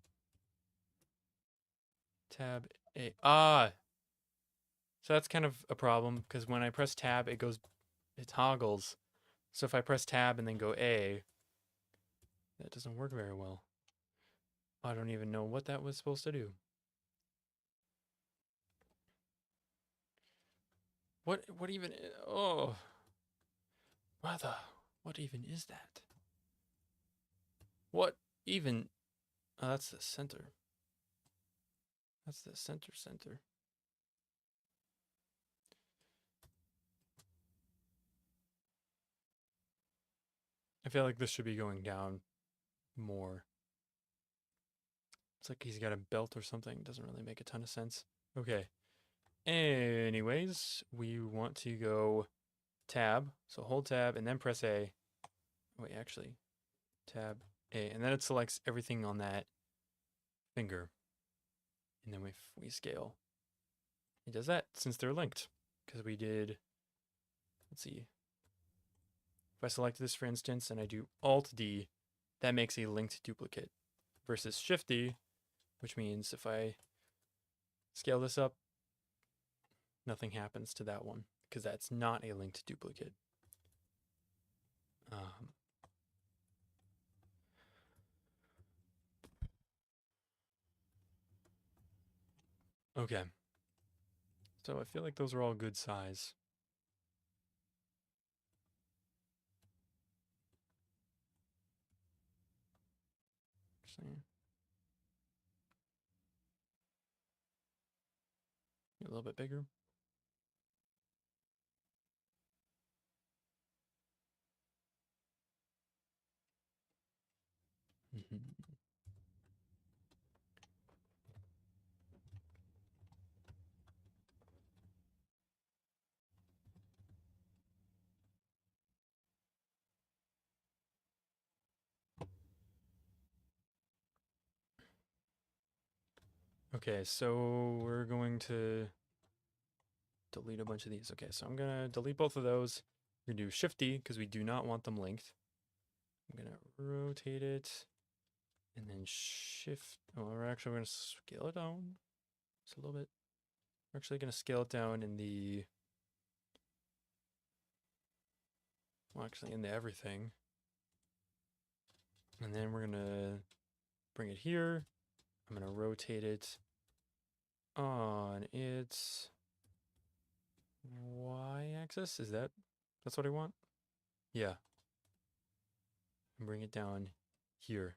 S1: tab A. Ah! So that's kind of a problem, because when I press tab, it toggles. So if I press tab and then go A, that doesn't work very well. I don't even know what that was supposed to do. What even, oh. Brother, what even is that? What even, oh, that's the center. That's the center. I feel like this should be going down. more. It's like he's got a belt or something. Doesn't really make a ton of sense. Okay. Anyways, we want to go tab. So hold tab and then press A. Wait, actually, tab A. And then it selects everything on that finger. And then we scale. It does that since they're linked. Because we did, let's see. If I select this, for instance, and I do Alt-D, that makes a linked duplicate. Versus Shift-D, which means if I scale this up, nothing happens to that one. Because that's not a linked duplicate. Okay. So I feel like those are all good size. Actually, a little bit bigger. Okay, so we're going to delete a bunch of these. Okay, so I'm gonna delete both of those. We're gonna do Shift-D because we do not want them linked. I'm gonna rotate it and then shift. Oh, we're actually gonna scale it down just a little bit. We're actually gonna scale it down in the, well, actually in the everything. And then we're gonna bring it here. I'm gonna rotate it on its y-axis. Is that's what I want? Yeah. And bring it down here.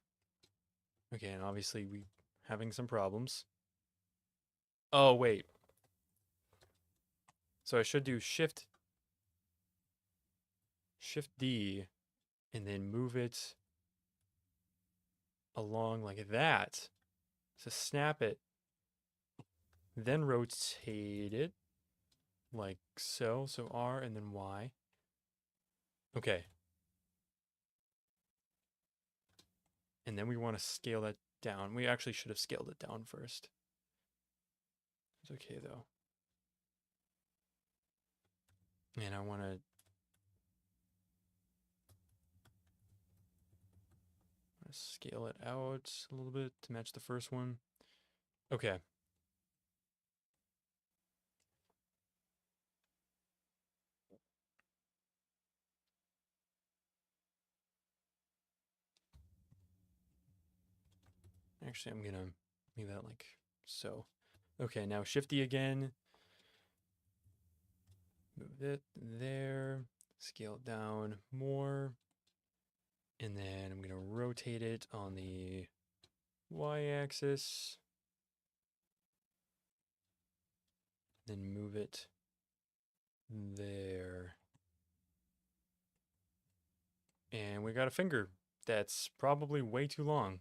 S1: Okay, and obviously we having some problems. Oh, wait. So I should do Shift D and then move it along like that. So snap it. Then rotate it like so. So R and then Y. Okay. And then we want to scale that down. We actually should have scaled it down first. It's okay though. And I want to scale it out a little bit to match the first one. Okay. Actually, I'm gonna leave that like so. Okay, now Shift D again. Move it there. Scale it down more. And then I'm gonna rotate it on the y-axis. Then move it there. And we got a finger that's probably way too long.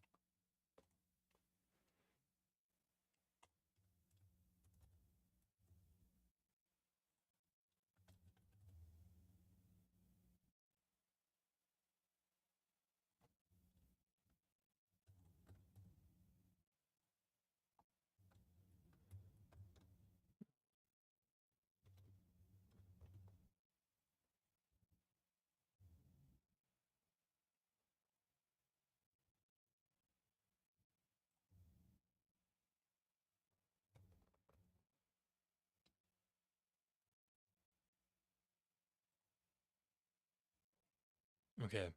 S1: Okay.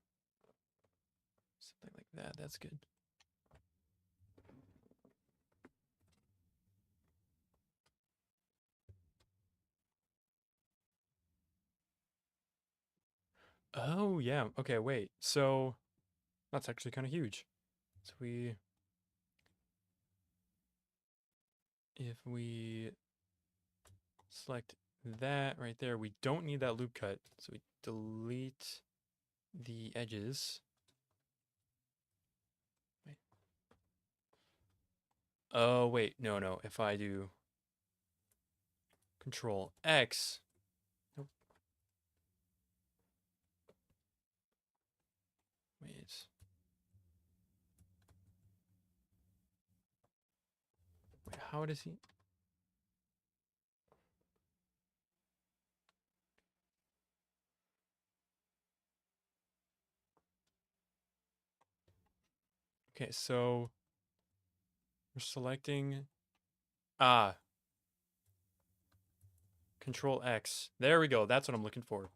S1: Something like that. That's good. Oh, yeah. Okay, wait. So that's actually kind of huge. So if we select that right there, we don't need that loop cut. So we delete the edges. Oh, wait. No, no. If I do Control X. Nope. Wait. Wait, how does he? Okay, so we're selecting. Ah, Control X. There we go. That's what I'm looking for.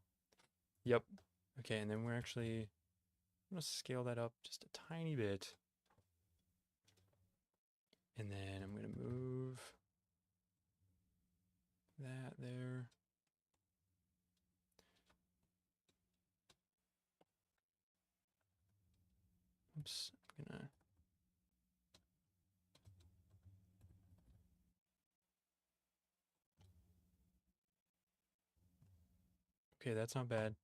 S1: Yep. Okay, and then we're actually. I'm gonna scale that up just a tiny bit. And then I'm gonna move that there. Oops. I'm gonna. Okay, that's not bad.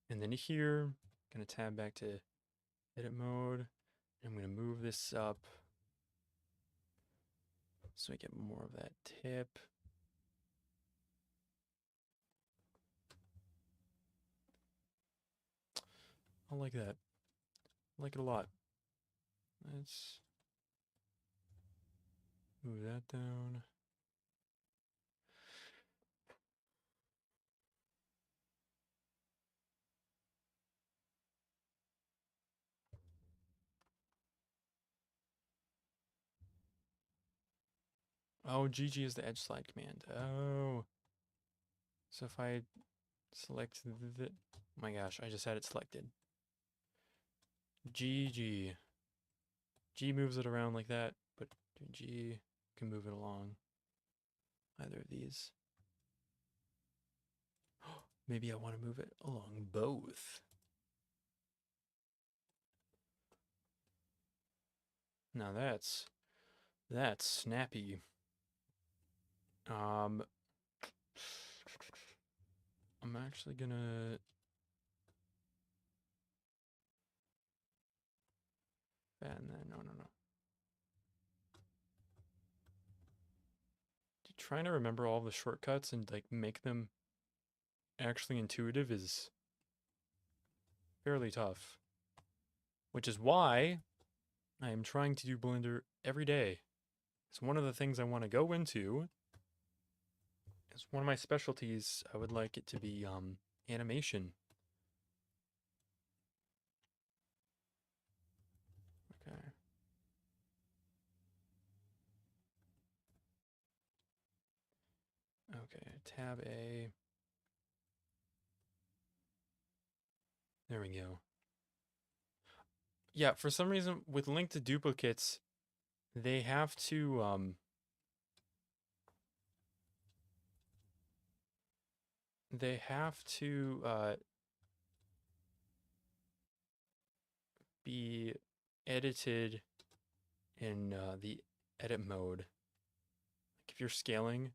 S1: And then here, gonna tab back to edit mode. I'm gonna move this up so I get more of that tip. I like that. I like it a lot. Let's move that down. Oh, GG is the edge slide command. Oh. So if I select the... Oh my gosh, I just had it selected. GG. G moves it around like that, but G can move it along either of these. Maybe I want to move it along both. Now that's snappy. I'm actually gonna fatten that. No, no, no. Trying to remember all the shortcuts and like make them actually intuitive is fairly tough. Which is why I am trying to do Blender every day. It's one of the things I want to go into. It's one of my specialties. I would like it to be animation. Okay. Okay, tab A. There we go. Yeah, for some reason with link to duplicates, they have to be edited in the edit mode. Like if you're scaling,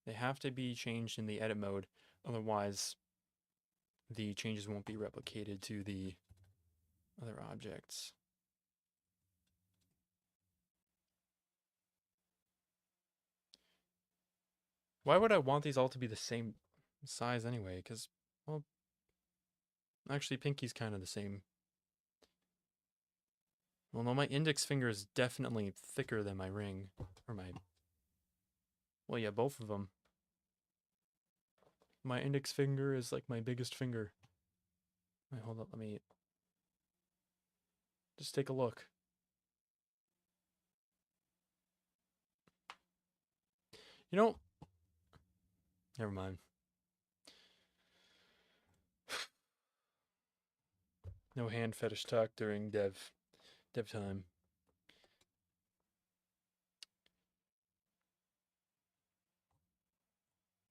S1: they have to be changed in the edit mode. Otherwise, the changes won't be replicated to the other objects. Why would I want these all to be the same size anyway? Because, well, actually, Pinky's kind of the same. Well, no, my index finger is definitely thicker than my ring. Or my... Well, yeah, both of them. My index finger is like my biggest finger. Wait, hold up, let me... Just take a look. You know... Never mind. No hand fetish talk during dev time.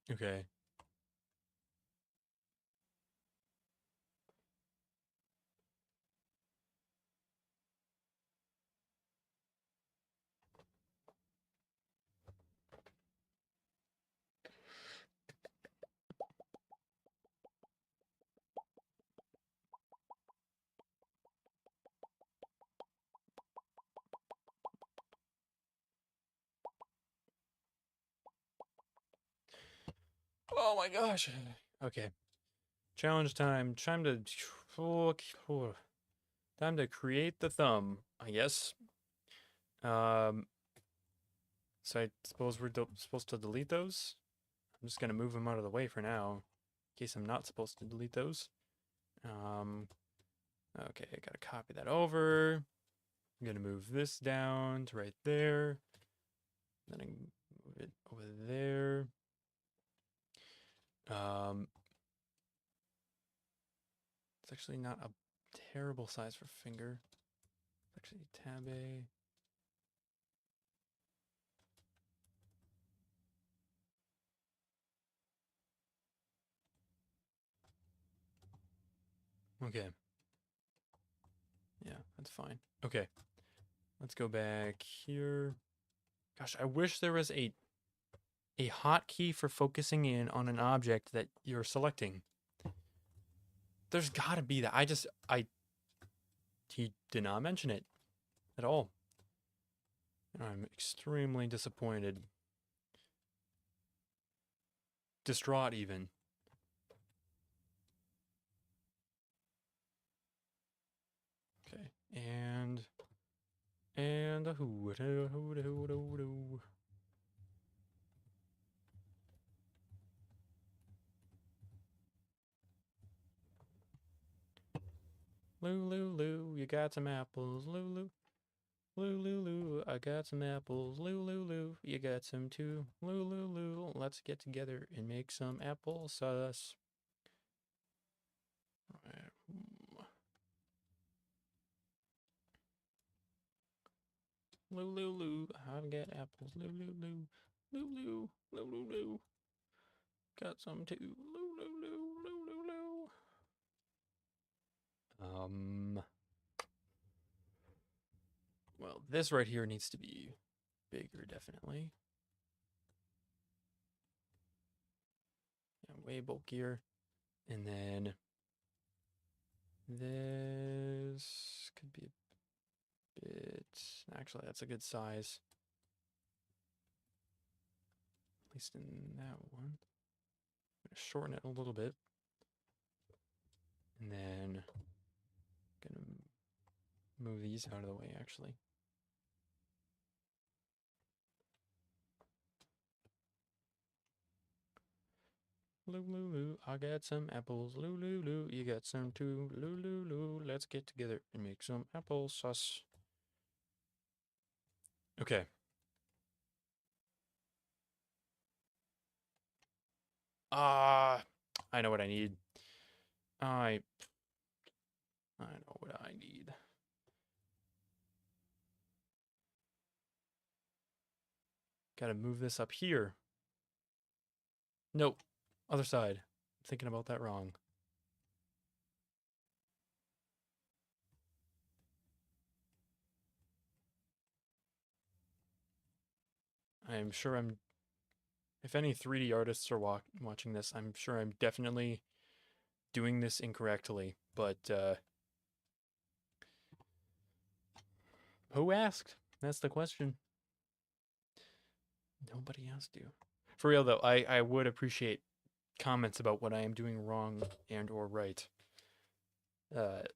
S1: Okay. Oh my gosh. Okay. Challenge time. Time to create the thumb, I guess. Um, so I suppose we're supposed to delete those. I'm just gonna move them out of the way for now, in case I'm not supposed to delete those. Okay, I gotta copy that over. I'm gonna move this down to right there. Then I move it over there. It's actually not a terrible size for finger. It's actually tab A. Okay. Yeah, that's fine. Okay. Let's go back here. Gosh, I wish there was a hotkey for focusing in on an object that you're selecting. There's gotta be that. He did not mention it at all. And I'm extremely disappointed. Distraught even. Okay, and a hoo hoo hoo hoo hoo hoo. Lou, you got some apples. Lou, I got some apples. Lou, you got some too. Lou, let's get together and make some applesauce. Lou, I got apples. Lou, got some too. Lou. Well, this right here needs to be bigger, definitely. Yeah, way bulkier. And then this could be a bit. Actually, that's a good size. At least in that one. I'm gonna shorten it a little bit. And then gonna move these out of the way, actually. Lou, I got some apples. Lou, you got some too. Lou, let's get together and make some applesauce. Okay. I know what I need. I know what I need. Gotta move this up here. Nope. Other side. I'm thinking about that wrong. I'm sure I'm... If any 3D artists are watching this, I'm sure I'm definitely doing this incorrectly. But, who asked? That's the question. Nobody asked you. For real, though, I would appreciate comments about what I am doing wrong and or right. It'd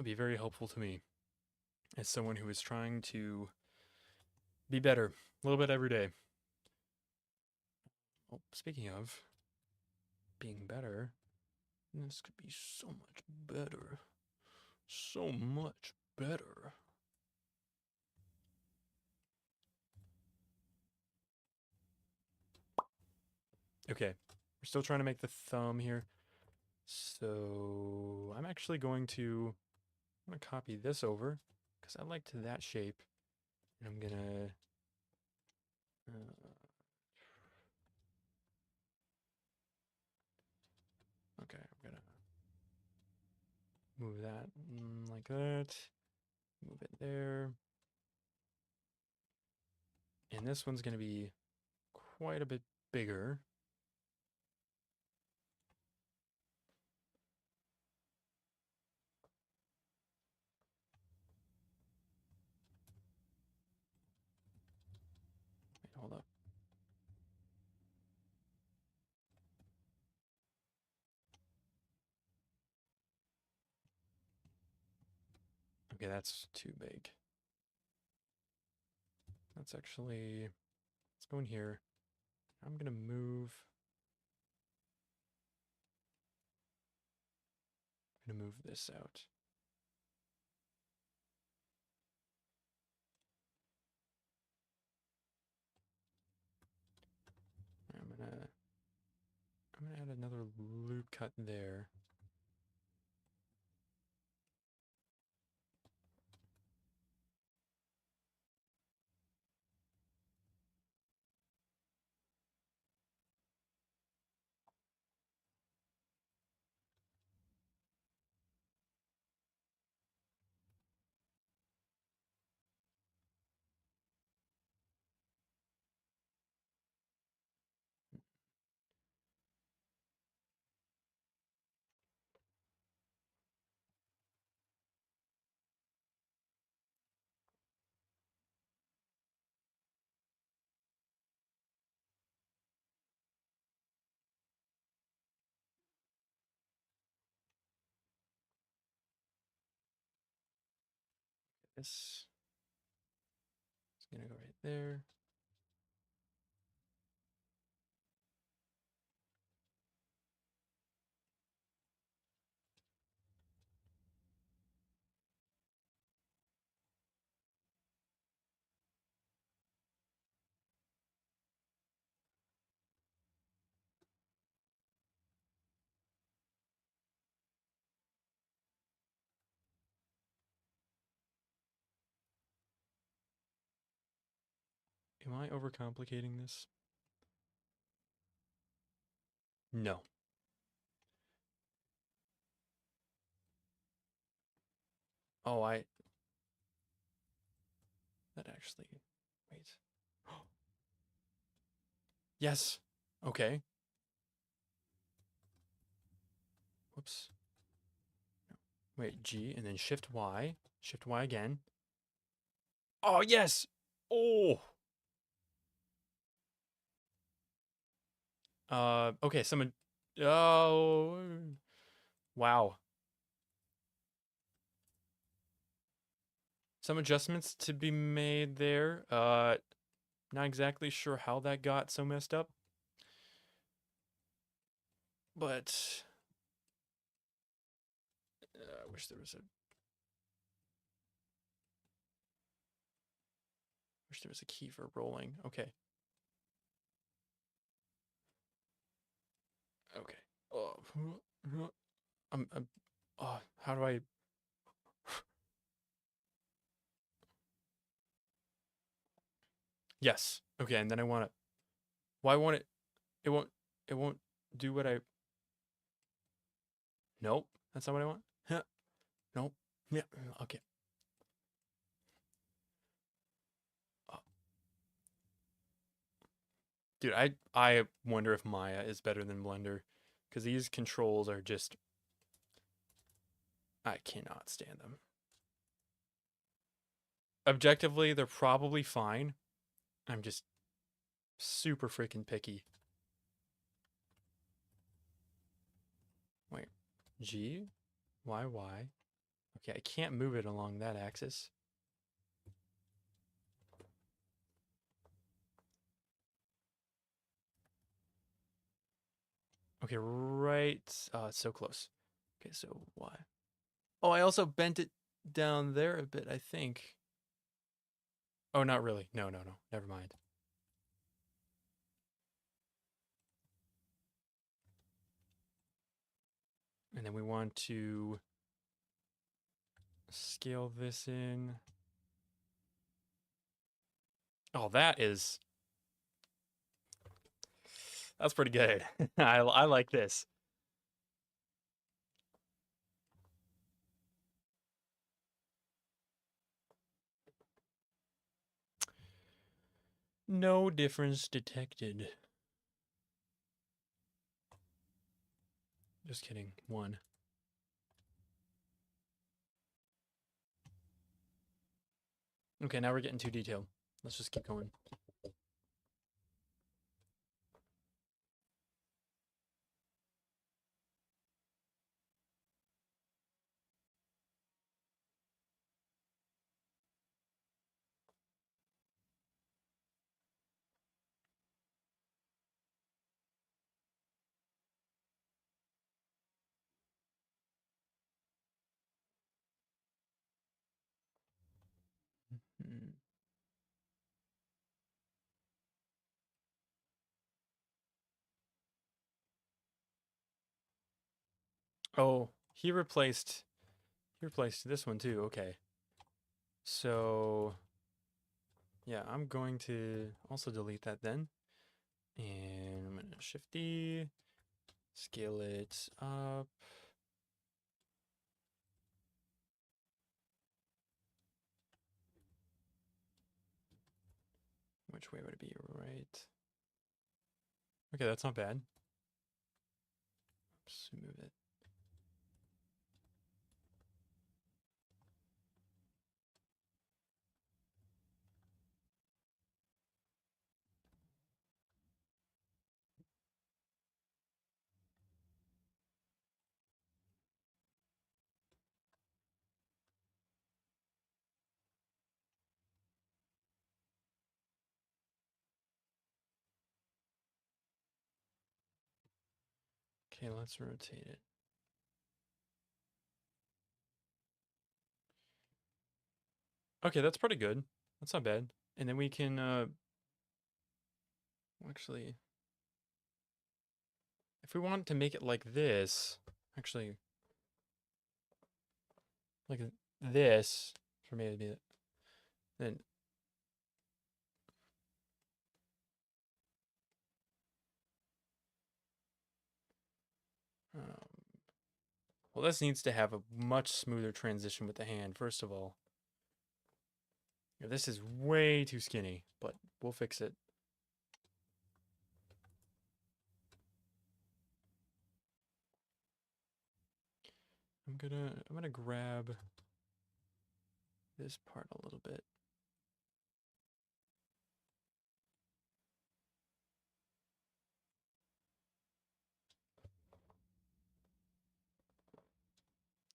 S1: be very helpful to me as someone who is trying to be better a little bit every day. Well, speaking of being better, this could be so much better. So much better. Okay, we're still trying to make the thumb here. So I'm actually going to copy this over because I liked that shape. And I'm gonna okay, I'm gonna move that like that. Move it there. And this one's gonna be quite a bit bigger. Wait, hold up. Okay, that's too big. That's actually, let's go in here. I'm gonna move this out. I'm gonna add another loop cut there. This is gonna go right there. Am I overcomplicating this? No. Oh, that actually, wait. Yes. Okay. Whoops. No. Wait, G and then Shift Y. Shift Y again. Oh, yes. Oh. Okay, someone. Oh. Wow. Some adjustments to be made there. Not exactly sure how that got so messed up. But I wish there was a key for rolling. Okay. Okay. Oh, how do I? Yes. Okay, and then I want to. Why won't it? It won't. It won't do what I. Nope. That's not what I want. Huh. Nope. Yeah. Okay. Uh, Dude, I wonder if Maya is better than Blender, because these controls are just. I cannot stand them. Objectively, they're probably fine. I'm just super freaking picky. Wait, G, Y, Y. Okay, I can't move it along that axis. Okay, right. So close. Okay, so Y. Oh, I also bent it down there a bit, I think. Oh, not really. No, no, no. Never mind. And then we want to scale this in. Oh, that's pretty good. I like this. No difference detected. Just kidding. One. Okay, now we're getting too detailed. Let's just keep going. Oh, he replaced this one too. Okay. So, yeah, I'm going to also delete that then. And I'm going to Shift D, scale it up. Which way would it be? Right. Okay, that's not bad. Oops, move it. Okay, let's rotate it. Okay, that's pretty good. That's not bad. And then we can, actually, if we want to make it like this, actually, like this, for me to be, then, well, this needs to have a much smoother transition with the hand, first of all. Yeah, this is way too skinny, but we'll fix it. I'm gonna grab this part a little bit.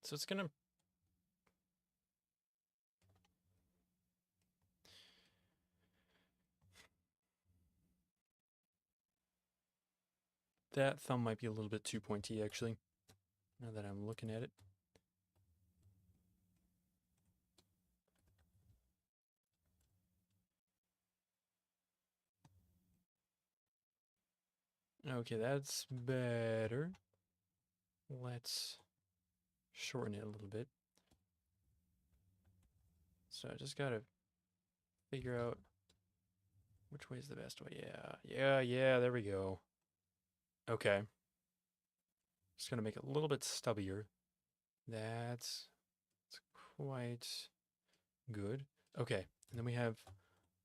S1: So it's gonna, that thumb might be a little bit too pointy actually, now that I'm looking at it. Okay, that's better. Let's shorten it a little bit. So I just gotta figure out which way is the best way. Yeah, there we go. Okay. Just gonna make it a little bit stubbier. That's quite good. Okay, and then we have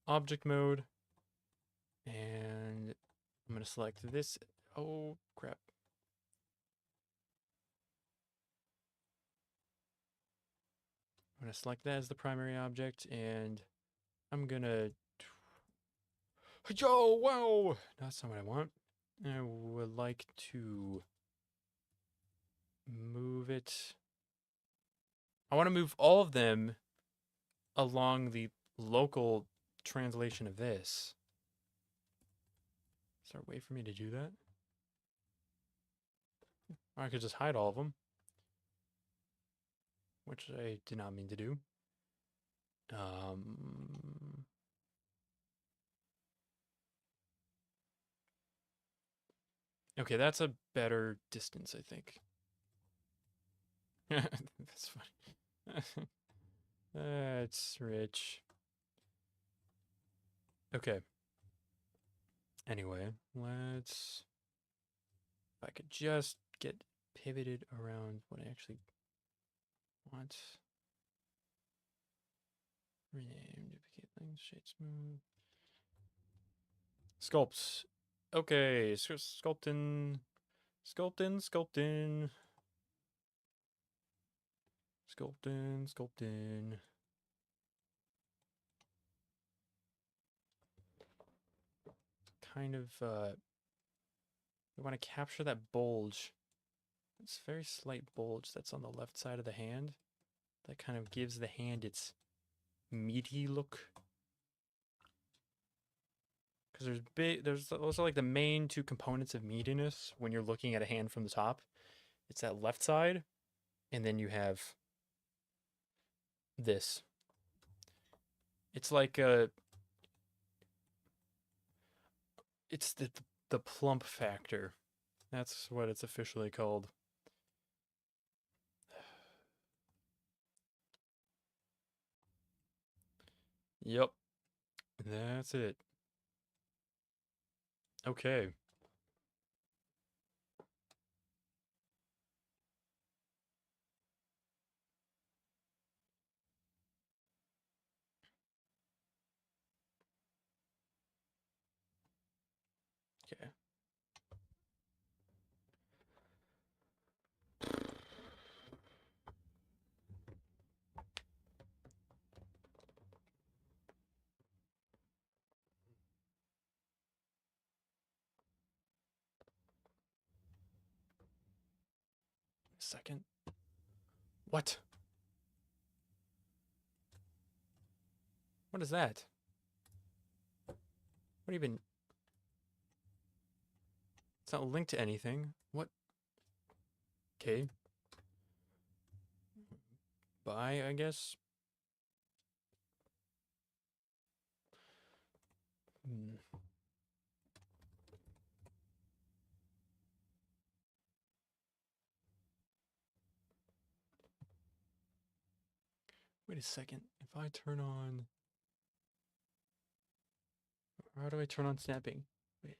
S1: object mode, and I'm gonna select this. Oh, crap. I'm gonna select that as the primary object, and I'm gonna, yo, wow, that's not what I want. I would like to move it. I want to move all of them along the local translation of this. Is there a way for me to do that? Or I could just hide all of them, which I did not mean to do. Okay, that's a better distance, I think. That's funny. That's rich. Okay. Anyway, let's, if I could just get pivoted around what I actually want. Rename, duplicate things, shade smooth. Sculpt. Okay, sculpting. Sculpting. Kind of, we want to capture that bulge. It's a very slight bulge that's on the left side of the hand. That kind of gives the hand its meaty look. Because there's also like the main two components of meatiness when you're looking at a hand from the top. It's that left side, and then you have this. It's like it's the plump factor. That's what it's officially called. Yep. That's it. Okay. Okay. Second. What? What is that? What even? It's not linked to anything. What? Okay. Bye, I guess. Hmm. Wait a second. If I turn on... How do I turn on snapping? Wait.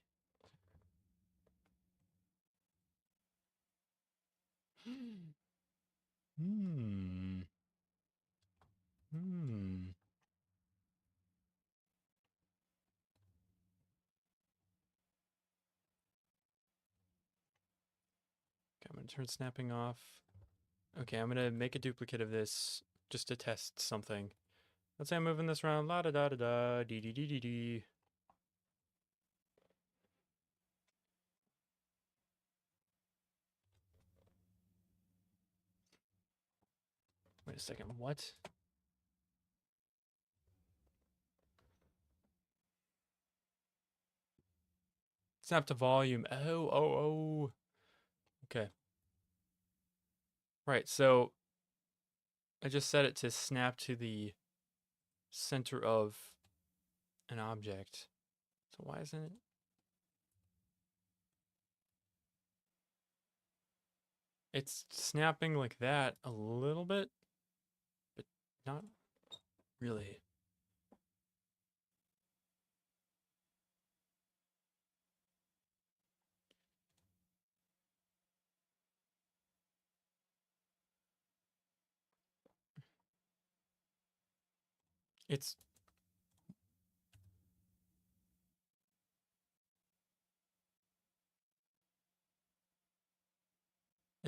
S1: Hmm. Hmm. Okay, I'm gonna turn snapping off. Okay, I'm gonna make a duplicate of this just to test something. Let's say I'm moving this around. La da da da da. Dee dee dee dee dee. Wait a second. What? Snap to volume. Oh, oh, oh. Okay. Right, so I just set it to snap to the center of an object. So why isn't it? It's snapping like that a little bit, but not really. It's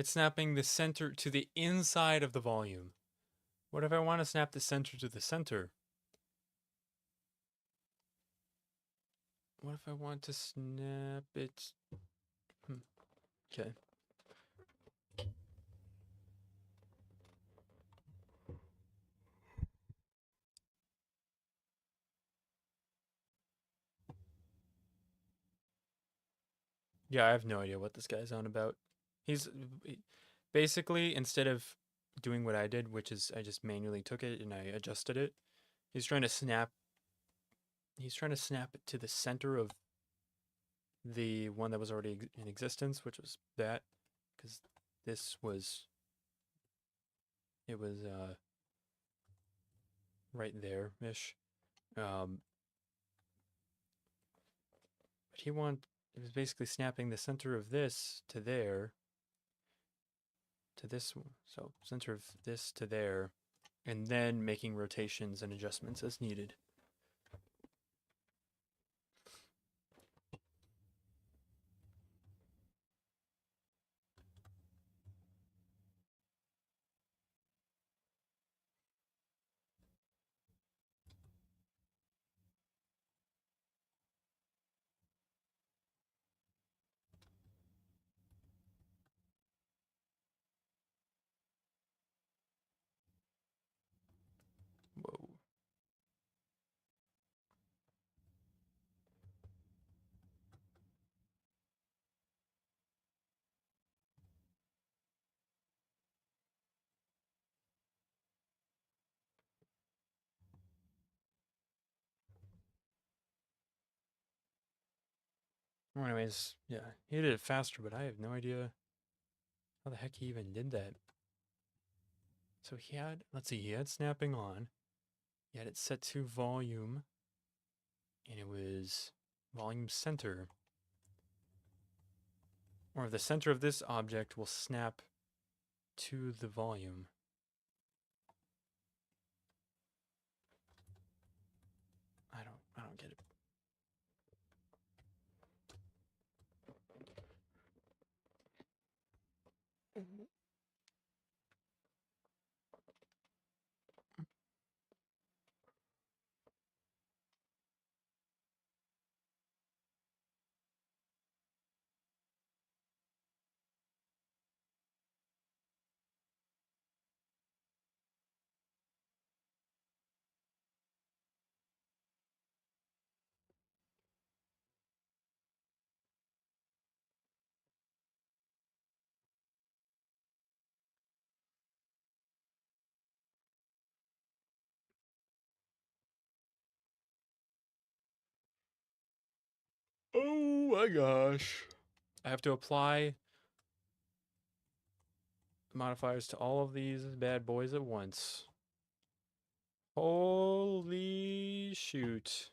S1: snapping the center to the inside of the volume. What if I want to snap the center to the center? What if I want to snap it? Okay. Yeah, I have no idea what this guy's on about. He's basically, instead of doing what I did, which is I just manually took it and I adjusted it, he's trying to snap it to the center of the one that was already in existence, which was that, because this was, it was right there-ish. But it was basically snapping the center of this to there, to this one. So center of this to there, and then making rotations and adjustments as needed. Whoa. Well, anyways, yeah, he did it faster, but I have no idea how the heck he even did that. So he had, let's see, he had snapping on. You had it set to volume, and it was volume center. Or the center of this object will snap to the volume. I don't get it. Oh my gosh. I have to apply modifiers to all of these bad boys at once. Holy shoot.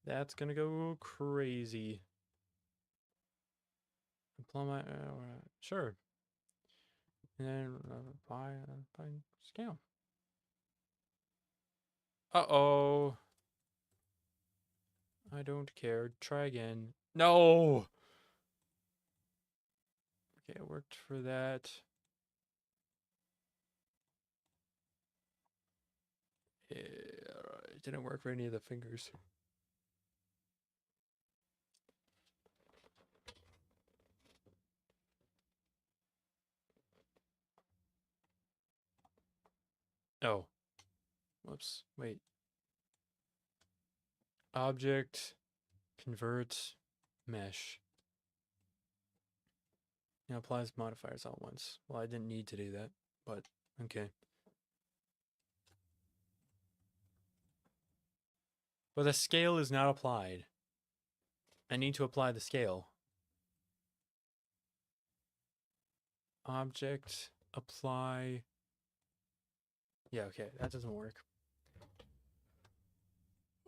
S1: That's gonna go crazy. Apply my, sure. And then apply scale. Uh-oh. I don't care. Try again. No! Okay, it worked for that. It didn't work for any of the fingers. Oh. Whoops. Wait. Object. Convert. Mesh. Now applies modifiers all at once. Well, I didn't need to do that, but okay. But the scale is not applied. I need to apply the scale. Object, apply. Yeah, okay, that doesn't work.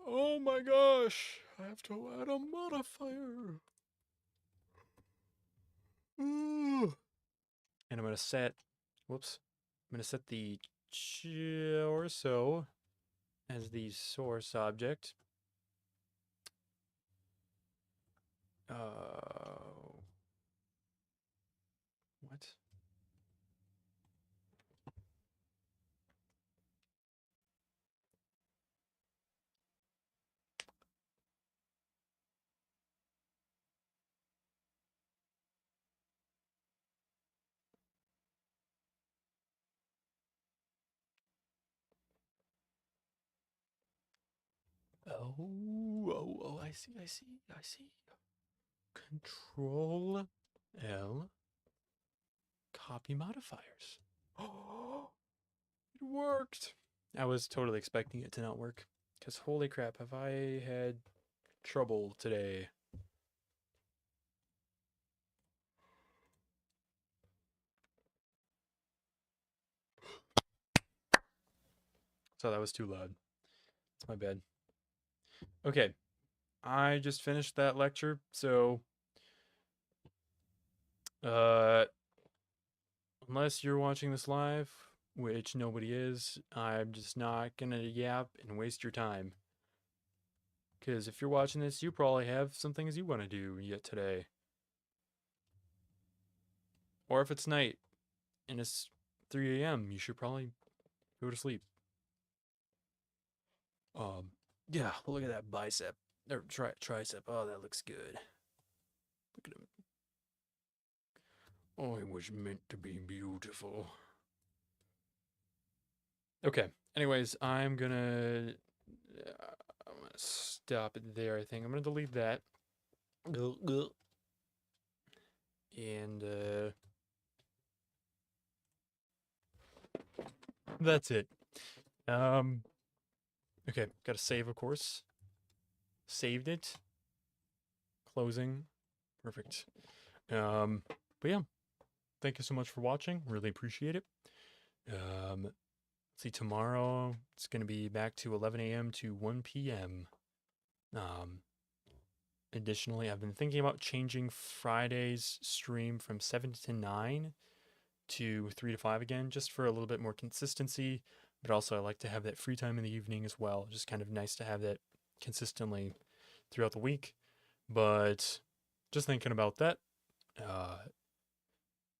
S1: Oh my gosh, I have to add a modifier. Ooh. And I'm gonna set, whoops, I'm gonna set the torso as the source object. What? Oh, I see. Control L, copy modifiers. Oh, it worked. I was totally expecting it to not work. Because holy crap, have I had trouble today. So that was too loud. It's my bad. Okay, I just finished that lecture, so unless you're watching this live, which nobody is, I'm just not gonna yap and waste your time. Because if you're watching this, you probably have some things you want to do yet today. Or if it's night and it's 3 a.m., you should probably go to sleep. Yeah, look at that bicep. Or tricep. Oh, that looks good. Look at him. Oh, it was meant to be beautiful. Okay. Anyways, I'm gonna stop it there. I think I'm gonna delete that. And that's it. Okay, gotta save, of course. Saved it. Closing. Perfect. But yeah, thank you so much for watching. Really appreciate it. see, tomorrow it's going to be back to 11 a.m. to 1 p.m. Additionally, I've been thinking about changing Friday's stream from 7 to 9 to 3 to 5 again, just for a little bit more consistency. But also, I like to have that free time in the evening as well. Just kind of nice to have that consistently throughout the week. But just thinking about that.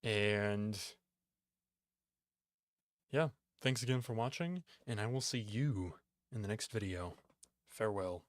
S1: And yeah, thanks again for watching, and I will see you in the next video. Farewell.